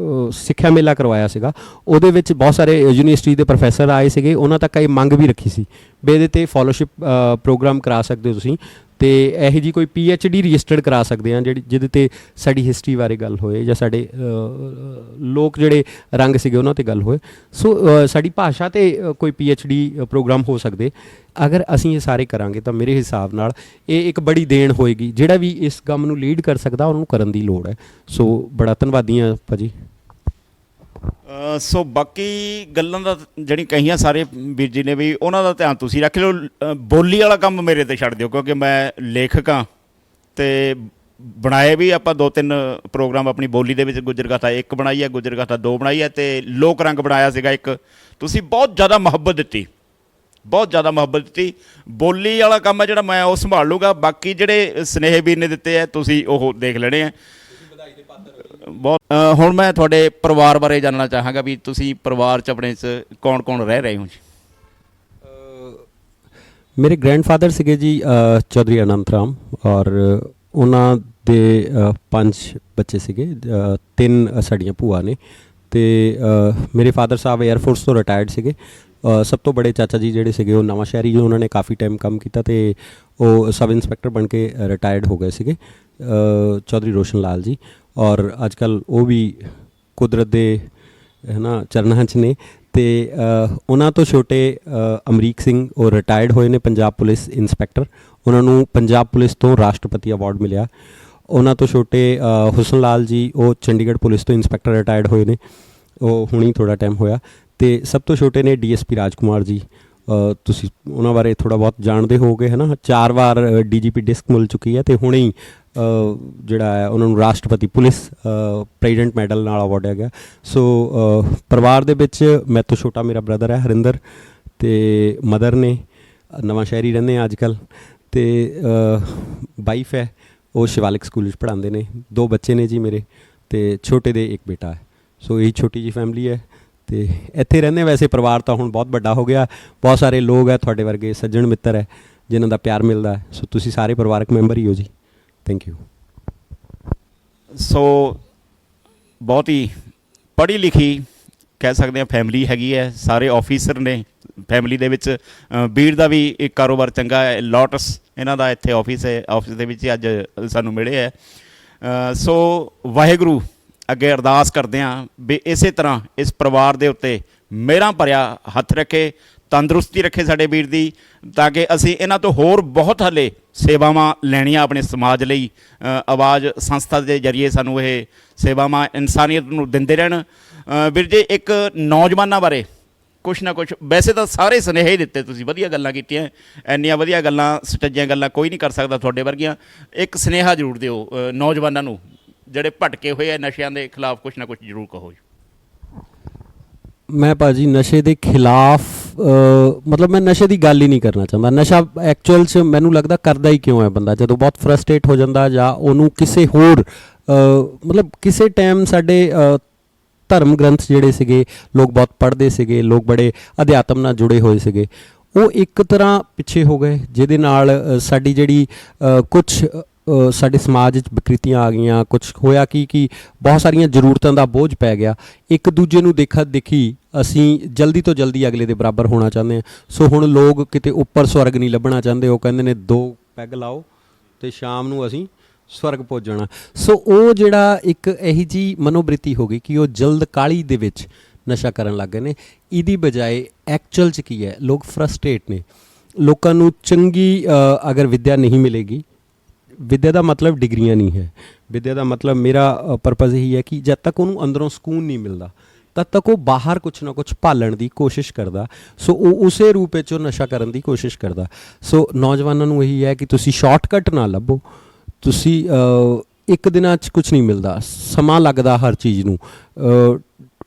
ਸਿੱਖਿਆ ਮੇਲਾ ਕਰਵਾਇਆ ਸੀਗਾ। ਉਹਦੇ ਵਿੱਚ ਬਹੁਤ ਸਾਰੇ ਯੂਨੀਵਰਸਿਟੀ ਦੇ ਪ੍ਰੋਫੈਸਰ ਆਏ ਸੀਗੇ, ਉਹਨਾਂ ਤੱਕ ਇਹ ਮੰਗ ਵੀ ਰੱਖੀ ਸੀ ਵੀ ਇਹਦੇ 'ਤੇ ਫੋਲੋਸ਼ਿਪ ਪ੍ਰੋਗਰਾਮ ਕਰਾ ਸਕਦੇ ਹੋ ਤੁਸੀਂ, ਅਤੇ ਇਹੋ ਜਿਹੀ ਕੋਈ PhD ਰਜਿਸਟਰਡ ਕਰਾ ਸਕਦੇ ਹਾਂ ਜਿਹਦੇ 'ਤੇ ਸਾਡੀ ਹਿਸਟਰੀ ਬਾਰੇ ਗੱਲ ਹੋਏ ਜਾਂ ਸਾਡੇ ਲੋਕ ਜਿਹੜੇ ਰੰਗ ਸੀਗੇ ਉਹਨਾਂ 'ਤੇ ਗੱਲ ਹੋਏ। ਸੋ ਸਾਡੀ ਭਾਸ਼ਾ 'ਤੇ ਕੋਈ PhD ਪ੍ਰੋਗਰਾਮ ਹੋ ਸਕਦੇ। ਅਗਰ ਅਸੀਂ ਇਹ ਸਾਰੇ ਕਰਾਂਗੇ ਤਾਂ ਮੇਰੇ ਹਿਸਾਬ ਨਾਲ ਇਹ ਇੱਕ ਬੜੀ ਦੇਣ ਹੋਏਗੀ। ਜਿਹੜਾ ਵੀ ਇਸ ਕੰਮ ਨੂੰ ਲੀਡ ਕਰ ਸਕਦਾ ਉਹਨੂੰ ਕਰਨ ਦੀ ਲੋੜ ਹੈ। ਸੋ ਬੜਾ ਧੰਨਵਾਦੀ ਹਾਂ ਭਾਜੀ।
ਸੋ ਬਾਕੀ ਗੱਲਾਂ ਦਾ ਜਿਹੜੀ ਕਹੀਆਂ ਸਾਰੇ ਵੀਰ ਜੀ ਨੇ ਵੀ ਉਹਨਾਂ ਦਾ ਧਿਆਨ ਤੁਸੀਂ ਰੱਖ ਲਿਓ। ਬੋਲੀ ਵਾਲਾ ਕੰਮ ਮੇਰੇ 'ਤੇ ਛੱਡ ਦਿਓ, ਕਿਉਂਕਿ ਮੈਂ ਲੇਖਕ ਹਾਂ ਅਤੇ ਬਣਾਏ ਵੀ ਆਪਾਂ 2-3 ਪ੍ਰੋਗਰਾਮ ਆਪਣੀ ਬੋਲੀ ਦੇ ਵਿੱਚ। ਗੁੱਜਰ ਗਾਥਾ 1 ਬਣਾਈ ਹੈ, ਗੁੱਜਰ ਗਾਥਾ 2 ਬਣਾਈ ਹੈ, ਅਤੇ ਲੋਕ ਰੰਗ ਬਣਾਇਆ ਸੀਗਾ ਇੱਕ। ਤੁਸੀਂ ਬਹੁਤ ਜ਼ਿਆਦਾ ਮੁਹੱਬਤ ਦਿੱਤੀ, ਬਹੁਤ ਜ਼ਿਆਦਾ ਮੁਹੱਬਤ ਦਿੱਤੀ। ਬੋਲੀ ਵਾਲਾ ਕੰਮ ਹੈ ਜਿਹੜਾ ਮੈਂ ਉਹ ਸੰਭਾਲ ਲੂਗਾ। ਬਾਕੀ ਜਿਹੜੇ ਸਨੇਹ ਵੀਰ ਨੇ ਦਿੱਤੇ ਹੈ ਤੁਸੀਂ ਉਹ ਦੇਖ ਲੈਣੇ ਆ। ਬਹੁਤ ਹੁਣ ਮੈਂ ਤੁਹਾਡੇ ਪਰਿਵਾਰ ਬਾਰੇ ਜਾਣਨਾ ਚਾਹਾਂਗਾ ਵੀ ਤੁਸੀਂ ਪਰਿਵਾਰ 'ਚ ਆਪਣੇ 'ਚ ਕੌਣ ਕੌਣ ਰਹਿ ਰਹੇ ਹੋ ਜੀ?
ਮੇਰੇ ਗ੍ਰੈਂਡਫਾਦਰ ਸੀਗੇ ਜੀ ਚੌਧਰੀ ਅਨੰਤ ਰਾਮ, ਔਰ ਉਹਨਾਂ ਦੇ 5 ਬੱਚੇ ਸੀਗੇ। 3 ਸਾਡੀਆਂ ਭੂਆ ਨੇ, ਅਤੇ ਮੇਰੇ ਫਾਦਰ ਸਾਹਿਬ ਏਅਰਫੋਰਸ ਤੋਂ ਰਿਟਾਇਰਡ ਸੀਗੇ। ਸਭ ਤੋਂ ਬੜੇ ਚਾਚਾ ਜੀ ਜਿਹੜੇ ਸੀਗੇ ਉਹ ਨਵਾਂ ਸ਼ਹਿਰੀ, ਉਹਨਾਂ ਨੇ ਕਾਫੀ ਟਾਈਮ ਕੰਮ ਕੀਤਾ ਅਤੇ ਉਹ ਸਬ ਇੰਸਪੈਕਟਰ ਬਣ ਕੇ ਰਿਟਾਇਰਡ ਹੋ ਗਏ ਸੀਗੇ, ਚੌਧਰੀ ਰੋਸ਼ਨ ਲਾਲ ਜੀ। ਔਰ ਅੱਜ ਕੱਲ੍ਹ ਉਹ ਵੀ ਕੁਦਰਤ ਦੇ ਚਰਨਾਂ 'ਚ ਨੇ। ਅਤੇ ਉਹਨਾਂ ਤੋਂ ਛੋਟੇ ਅਮਰੀਕ ਸਿੰਘ, ਉਹ ਰਿਟਾਇਰਡ ਹੋਏ ਨੇ ਪੰਜਾਬ ਪੁਲਿਸ ਇੰਸਪੈਕਟਰ, ਉਹਨਾਂ ਨੂੰ ਪੰਜਾਬ ਪੁਲਿਸ ਤੋਂ ਰਾਸ਼ਟਰਪਤੀ ਅਵਾਰਡ ਮਿਲਿਆ। ਉਹਨਾਂ ਤੋਂ ਛੋਟੇ ਹੁਸਨ ਲਾਲ ਜੀ, ਉਹ ਚੰਡੀਗੜ੍ਹ ਪੁਲਿਸ ਤੋਂ ਇੰਸਪੈਕਟਰ ਰਿਟਾਇਰਡ ਹੋਏ ਨੇ, ਉਹ ਹੁਣੀ ਥੋੜ੍ਹਾ ਟਾਈਮ ਹੋਇਆ। ਅਤੇ ਸਭ ਤੋਂ ਛੋਟੇ ਨੇ DSP ਰਾਜਕੁਮਾਰ ਜੀ, ਤੁਸੀਂ ਉਹਨਾਂ ਬਾਰੇ ਥੋੜ੍ਹਾ ਬਹੁਤ ਜਾਣਦੇ ਹੋਵੋਗੇ 4 ਵਾਰ DGP ਡਿਸਕ ਮਿਲ ਚੁੱਕੀ ਹੈ, ਅਤੇ ਹੁਣੇ ਹੀ ਜਿਹੜਾ ਹੈ ਉਹਨਾਂ ਨੂੰ ਰਾਸ਼ਟਰਪਤੀ ਪੁਲਿਸ ਪ੍ਰੈਜ਼ੀਡੈਂਟ ਮੈਡਲ ਨਾਲ ਅਵਾਰਡਿਆ ਗਿਆ। ਸੋ ਪਰਿਵਾਰ ਦੇ ਵਿੱਚ ਮੈਂ ਤੋਂ ਛੋਟਾ ਮੇਰਾ ਬ੍ਰਦਰ ਹੈ ਹਰਿੰਦਰ, ਅਤੇ ਮਦਰ ਨੇ ਨਵਾਂ ਸ਼ਹਿਰੀ ਰਹਿੰਦੇ ਆ ਅੱਜ ਕੱਲ੍ਹ, ਅਤੇ ਵਾਈਫ ਹੈ ਉਹ ਸ਼ਿਵਾਲਿਕ ਸਕੂਲ ਵਿੱਚ ਪੜ੍ਹਾਉਂਦੇ ਨੇ। 2 ਬੱਚੇ ਨੇ ਜੀ ਮੇਰੇ, ਅਤੇ ਛੋਟੇ ਦੇ 1 ਬੇਟਾ ਹੈ। ਸੋ ਇਹੀ ਛੋਟੀ ਜਿਹੀ ਫੈਮਿਲੀ ਹੈ, ਅਤੇ ਇੱਥੇ ਰਹਿੰਦੇ। ਵੈਸੇ ਪਰਿਵਾਰ ਤਾਂ ਹੁਣ ਬਹੁਤ ਵੱਡਾ ਹੋ ਗਿਆ, ਬਹੁਤ ਸਾਰੇ ਲੋਕ ਹੈ ਤੁਹਾਡੇ ਵਰਗੇ ਸੱਜਣ ਮਿੱਤਰ ਹੈ ਜਿਨ੍ਹਾਂ ਦਾ ਪਿਆਰ ਮਿਲਦਾ ਹੈ। ਸੋ ਤੁਸੀਂ ਸਾਰੇ ਪਰਿਵਾਰਕ ਮੈਂਬਰ ਹੀ ਹੋ ਜੀ। Thank you.
ਸੋ ਬਹੁਤ ਹੀ ਪੜ੍ਹੀ ਲਿਖੀ ਕਹਿ ਸਕਦੇ ਹਾਂ ਫੈਮਿਲੀ ਹੈਗੀ ਹੈ, ਸਾਰੇ ਆਫਿਸਰ ਨੇ ਫੈਮਿਲੀ ਦੇ ਵਿੱਚ। ਵੀਰ ਦਾ ਵੀ ਇੱਕ ਕਾਰੋਬਾਰ ਚੰਗਾ ਹੈ, ਲੋਟਸ ਇਹਨਾਂ ਦਾ ਇੱਥੇ ਆਫਿਸ ਹੈ, ਆਫਿਸ ਦੇ ਵਿੱਚ ਹੀ ਅੱਜ ਸਾਨੂੰ ਮਿਲੇ ਹੈ। ਸੋ ਵਾਹਿਗੁਰੂ ਅੱਗੇ ਅਰਦਾਸ ਕਰਦੇ ਹਾਂ ਵੀ ਇਸੇ ਤਰ੍ਹਾਂ ਇਸ ਪਰਿਵਾਰ ਦੇ ਉੱਤੇ ਮਿਹਰਾਂ ਭਰਿਆ ਹੱਥ ਰੱਖੇ, ਤੰਦਰੁਸਤੀ ਰੱਖੇ ਸਾਡੇ ਵੀਰ ਦੀ, ਤਾਂ ਕਿ ਅਸੀਂ ਇਹਨਾਂ ਤੋਂ ਹੋਰ ਬਹੁਤ ਹਾਲੇ ਸੇਵਾਵਾਂ ਲੈਣੀਆਂ ਆਪਣੇ ਸਮਾਜ ਲਈ। ਆਵਾਜ਼ ਸੰਸਥਾ ਦੇ ਜ਼ਰੀਏ ਸਾਨੂੰ ਇਹ ਸੇਵਾਵਾਂ ਇਨਸਾਨੀਅਤ ਨੂੰ ਦਿੰਦੇ ਰਹਿਣ। ਵੀਰ ਜੀ, ਇੱਕ ਨੌਜਵਾਨਾਂ ਬਾਰੇ ਕੁਛ ਨਾ ਕੁਛ, ਵੈਸੇ ਤਾਂ ਸਾਰੇ ਸੁਨੇਹੇ ਹੀ ਦਿੱਤੇ ਤੁਸੀਂ, ਵਧੀਆ ਗੱਲਾਂ ਕੀਤੀਆਂ, ਇੰਨੀਆਂ ਵਧੀਆ ਗੱਲਾਂ, ਸਟੱਜੀਆਂ ਗੱਲਾਂ ਕੋਈ ਨਹੀਂ ਕਰ ਸਕਦਾ ਤੁਹਾਡੇ ਵਰਗੀਆਂ। ਇੱਕ ਸੁਨੇਹਾ ਜ਼ਰੂਰ ਦਿਓ ਨੌਜਵਾਨਾਂ ਨੂੰ ਜਿਹੜੇ ਭਟਕੇ ਹੋਏ ਆ ਨਸ਼ਿਆਂ ਦੇ ਖਿਲਾਫ, ਕੁਛ ਨਾ ਕੁਛ ਜ਼ਰੂਰ ਕਹੋ।
ਮੈਂ ਭਾਜੀ ਨਸ਼ੇ ਦੇ ਖਿਲਾਫ ਮਤਲਬ ਮੈਂ ਨਸ਼ੇ ਦੀ ਗੱਲ ਹੀ ਨਹੀਂ ਕਰਨਾ ਚਾਹੁੰਦਾ। ਨਸ਼ਾ ਐਕਚੁਅਲ 'ਚ ਮੈਨੂੰ ਲੱਗਦਾ ਕਰਦਾ ਹੀ ਕਿਉਂ ਹੈ ਬੰਦਾ, ਜਦੋਂ ਬਹੁਤ ਫਰਸਟ੍ਰੇਟ ਹੋ ਜਾਂਦਾ ਜਾਂ ਉਹਨੂੰ ਕਿਸੇ ਹੋਰ ਮਤਲਬ ਕਿਸੇ ਟਾਈਮ ਸਾਡੇ ਧਰਮ ਗ੍ਰੰਥ ਜਿਹੜੇ ਸੀਗੇ, ਲੋਕ ਬਹੁਤ ਪੜ੍ਹਦੇ ਸੀਗੇ, ਲੋਕ ਬੜੇ ਅਧਿਆਤਮ ਨਾਲ ਜੁੜੇ ਹੋਏ ਸੀਗੇ, ਉਹ ਇੱਕ ਤਰ੍ਹਾਂ ਪਿੱਛੇ ਹੋ ਗਏ, ਜਿਹਦੇ ਨਾਲ ਸਾਡੀ ਜਿਹੜੀ ਕੁਛ ਸਾਡੇ ਸਮਾਜ ਵਿੱਚ ਵਿਕ੍ਰਿਤੀਆਂ ਆ ਗਈਆਂ। ਕੁਛ ਹੋਇਆ ਕਿ ਬਹੁਤ ਸਾਰੀਆਂ ਜ਼ਰੂਰਤਾਂ ਦਾ ਬੋਝ ਪੈ ਗਿਆ। ਇੱਕ ਦੂਜੇ ਨੂੰ ਦੇਖਾ ਦੇਖੀ ਅਸੀਂ ਜਲਦੀ ਤੋਂ ਜਲਦੀ ਅਗਲੇ ਦੇ ਬਰਾਬਰ ਹੋਣਾ ਚਾਹੁੰਦੇ ਹਾਂ। ਸੋ ਹੁਣ ਲੋਕ ਕਿਤੇ ਉੱਪਰ ਸਵਰਗ ਨਹੀਂ ਲੱਭਣਾ ਚਾਹੁੰਦੇ, ਉਹ ਕਹਿੰਦੇ ਨੇ 2 ਪੈਗ ਲਾਓ ਅਤੇ ਸ਼ਾਮ ਨੂੰ ਅਸੀਂ ਸਵਰਗ ਪੁੱਜ ਜਾਣਾ। ਸੋ ਉਹ ਜਿਹੜਾ ਇੱਕ ਇਹੀ ਜਿਹੀ ਮਨੋਬ੍ਰਿਤੀ ਹੋ ਗਈ ਕਿ ਉਹ ਜਲਦ ਕਾਹਲੀ ਦੇ ਵਿੱਚ ਨਸ਼ਾ ਕਰਨ ਲੱਗ ਗਏ ਨੇ। ਇਹਦੀ ਬਜਾਏ ਐਕਚੁਅਲ 'ਚ ਕੀ ਹੈ, ਲੋਕ ਫਰਸਟ੍ਰੇਟ ਨੇ। ਲੋਕਾਂ ਨੂੰ ਚੰਗੀ ਅਗਰ ਵਿੱਦਿਆ ਨਹੀਂ ਮਿਲੇਗੀ, ਵਿੱਦਿਆ ਦਾ ਮਤਲਬ ਡਿਗਰੀਆਂ ਨਹੀਂ ਹੈ, ਵਿੱਦਿਆ ਦਾ ਮਤਲਬ ਮੇਰਾ ਪਰਪਸ ਇਹੀ ਹੈ ਕਿ ਜਦ ਤੱਕ ਉਹਨੂੰ ਅੰਦਰੋਂ ਸਕੂਨ ਨਹੀਂ ਮਿਲਦਾ ਤਦ ਤੱਕ ਉਹ ਬਾਹਰ ਕੁਛ ਨਾ ਕੁਛ ਭਾਲਣ ਦੀ ਕੋਸ਼ਿਸ਼ ਕਰਦਾ। ਸੋ ਉਹ ਉਸੇ ਰੂਪ ਵਿੱਚ ਉਹ ਨਸ਼ਾ ਕਰਨ ਦੀ ਕੋਸ਼ਿਸ਼ ਕਰਦਾ। ਸੋ ਨੌਜਵਾਨਾਂ ਨੂੰ ਇਹੀ ਹੈ ਕਿ ਤੁਸੀਂ ਸ਼ਾਰਟਕਟ ਨਾ ਲੱਭੋ। ਤੁਸੀਂ ਇੱਕ ਦਿਨਾਂ 'ਚ ਕੁਛ ਨਹੀਂ ਮਿਲਦਾ, ਸਮਾਂ ਲੱਗਦਾ ਹਰ ਚੀਜ਼ ਨੂੰ।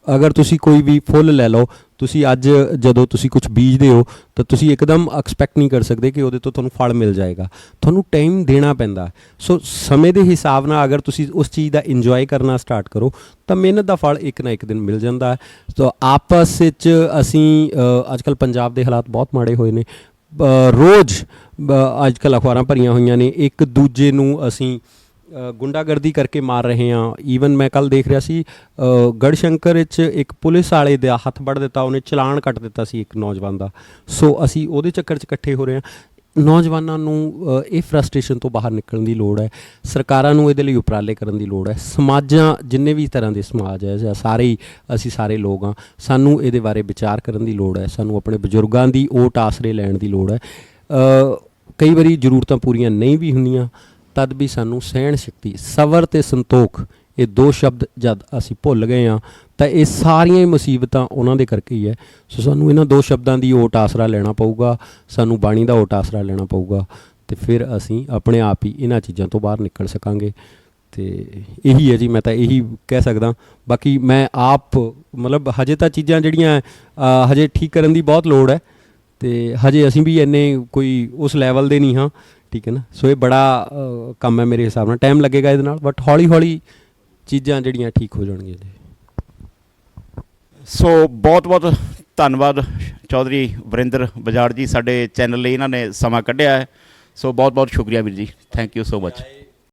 ਅਗਰ ਤੁਸੀਂ ਕੋਈ ਵੀ ਫੁੱਲ ਲੈ ਲਓ, ਤੁਸੀਂ ਅੱਜ ਜਦੋਂ ਤੁਸੀਂ ਕੁਛ ਬੀਜਦੇ ਹੋ ਤਾਂ ਤੁਸੀਂ ਇੱਕਦਮ ਐਕਸਪੈਕਟ ਨਹੀਂ ਕਰ ਸਕਦੇ ਕਿ ਉਹਦੇ ਤੋਂ ਤੁਹਾਨੂੰ ਫਲ ਮਿਲ ਜਾਏਗਾ, ਤੁਹਾਨੂੰ ਟਾਈਮ ਦੇਣਾ ਪੈਂਦਾ। ਸੋ ਸਮੇਂ ਦੇ ਹਿਸਾਬ ਨਾਲ ਅਗਰ ਤੁਸੀਂ ਉਸ ਚੀਜ਼ ਦਾ ਇੰਜੋਏ ਕਰਨਾ ਸਟਾਰਟ ਕਰੋ ਤਾਂ ਮਿਹਨਤ ਦਾ ਫਲ ਇੱਕ ਨਾ ਇੱਕ ਦਿਨ ਮਿਲ ਜਾਂਦਾ ਹੈ। ਸੋ ਆਪਸ ਵਿੱਚ ਅਸੀਂ ਅੱਜ ਕੱਲ੍ਹ ਪੰਜਾਬ ਦੇ ਹਾਲਾਤ ਬਹੁਤ ਮਾੜੇ ਹੋਏ ਨੇ। ਰੋਜ਼ ਅੱਜ ਕੱਲ੍ਹ ਅਖਬਾਰਾਂ ਭਰੀਆਂ ਹੋਈਆਂ ਨੇ, ਇੱਕ ਦੂਜੇ ਨੂੰ ਅਸੀਂ ਗੁੰਡਾਗਰਦੀ ਕਰਕੇ ਮਾਰ ਰਹੇ ਹਾਂ। ਈਵਨ ਮੈਂ ਕੱਲ ਦੇਖ ਰਿਹਾ ਸੀ ਗੜਸ਼ੰਕਰ ਵਿੱਚ ਇੱਕ ਪੁਲਿਸ ਵਾਲੇ ਦਾ ਹੱਥ ਵੱਢ ਦਿੱਤਾ, ਉਹਨੇ ਚਲਾਨ ਕੱਟ ਦਿੱਤਾ ਸੀ ਇੱਕ ਨੌਜਵਾਨ ਦਾ। ਸੋ ਅਸੀਂ ਉਹਦੇ ਚੱਕਰ 'ਚ ਇਕੱਠੇ ਹੋ ਰਹੇ ਹਾਂ। ਨੌਜਵਾਨਾਂ ਨੂੰ ਇਹ ਫਰਸਟ੍ਰੇਸ਼ਨ ਤੋਂ ਬਾਹਰ ਨਿਕਲਣ ਦੀ ਲੋੜ ਹੈ। ਸਰਕਾਰਾਂ ਨੂੰ ਇਹਦੇ ਲਈ ਉਪਰਾਲੇ ਕਰਨ ਦੀ ਲੋੜ ਹੈ। ਸਮਾਜਾਂ, ਜਿੰਨੇ ਵੀ ਤਰ੍ਹਾਂ ਦੇ ਸਮਾਜ ਹੈ ਜਾਂ ਸਾਰੇ ਹੀ ਅਸੀਂ ਸਾਰੇ ਲੋਕ ਹਾਂ, ਸਾਨੂੰ ਇਹਦੇ ਬਾਰੇ ਵਿਚਾਰ ਕਰਨ ਦੀ ਲੋੜ ਹੈ। ਸਾਨੂੰ ਆਪਣੇ ਬਜ਼ੁਰਗਾਂ ਦੀ ਓਟ ਆਸਰੇ ਲੈਣ ਦੀ ਲੋੜ ਹੈ। ਕਈ ਵਾਰੀ ਜ਼ਰੂਰਤਾਂ ਪੂਰੀਆਂ ਨਹੀਂ ਵੀ ਹੁੰਦੀਆਂ, ਤਦ ਵੀ ਸਾਨੂੰ ਸਹਿਣ ਸ਼ਕਤੀ, ਸਬਰ ਅਤੇ ਸੰਤੋਖ, ਇਹ ਦੋ ਸ਼ਬਦ ਜਦ ਅਸੀਂ ਭੁੱਲ ਗਏ ਹਾਂ ਤਾਂ ਇਹ ਸਾਰੀਆਂ ਹੀ ਮੁਸੀਬਤਾਂ ਉਹਨਾਂ ਦੇ ਕਰਕੇ ਹੀ ਹੈ। ਸੋ ਸਾਨੂੰ ਇਹਨਾਂ ਦੋ ਸ਼ਬਦਾਂ ਦੀ ਓਟ ਆਸਰਾ ਲੈਣਾ ਪਊਗਾ, ਸਾਨੂੰ ਬਾਣੀ ਦਾ ਓਟ ਆਸਰਾ ਲੈਣਾ ਪਊਗਾ, ਅਤੇ ਫਿਰ ਅਸੀਂ ਆਪਣੇ ਆਪ ਹੀ ਇਹਨਾਂ ਚੀਜ਼ਾਂ ਤੋਂ ਬਾਹਰ ਨਿਕਲ ਸਕਾਂਗੇ। ਅਤੇ ਇਹੀ ਹੈ ਜੀ, ਮੈਂ ਤਾਂ ਇਹੀ ਕਹਿ ਸਕਦਾ। ਬਾਕੀ ਮੈਂ ਆਪ ਮਤਲਬ ਹਜੇ ਤਾਂ ਚੀਜ਼ਾਂ ਜਿਹੜੀਆਂ ਹਜੇ ਠੀਕ ਕਰਨ ਦੀ ਬਹੁਤ ਲੋੜ ਹੈ, ਅਤੇ ਹਜੇ ਅਸੀਂ ਵੀ ਇੰਨੇ ਕੋਈ ਉਸ ਲੈਵਲ ਦੇ ਨਹੀਂ ਹਾਂ, ਠੀਕ ਹੈ ਨਾ। ਸੋ ਇਹ ਬੜਾ ਕੰਮ ਹੈ ਮੇਰੇ ਹਿਸਾਬ ਨਾਲ, ਟਾਈਮ ਲੱਗੇਗਾ ਇਹਦੇ ਨਾਲ, ਬਟ ਹੌਲੀ ਹੌਲੀ ਚੀਜ਼ਾਂ ਜਿਹੜੀਆਂ ਠੀਕ ਹੋ ਜਾਣਗੀਆਂ ਜੀ।
ਸੋ ਬਹੁਤ ਬਹੁਤ ਧੰਨਵਾਦ ਚੌਧਰੀ ਵਰਿੰਦਰ ਬਜਾੜ ਜੀ, ਸਾਡੇ ਚੈਨਲ ਲਈ ਇਹਨਾਂ ਨੇ ਸਮਾਂ ਕੱਢਿਆ ਹੈ। ਸੋ ਬਹੁਤ ਬਹੁਤ ਸ਼ੁਕਰੀਆ ਵੀਰ ਜੀ, ਥੈਂਕ ਯੂ ਸੋ ਮਚ।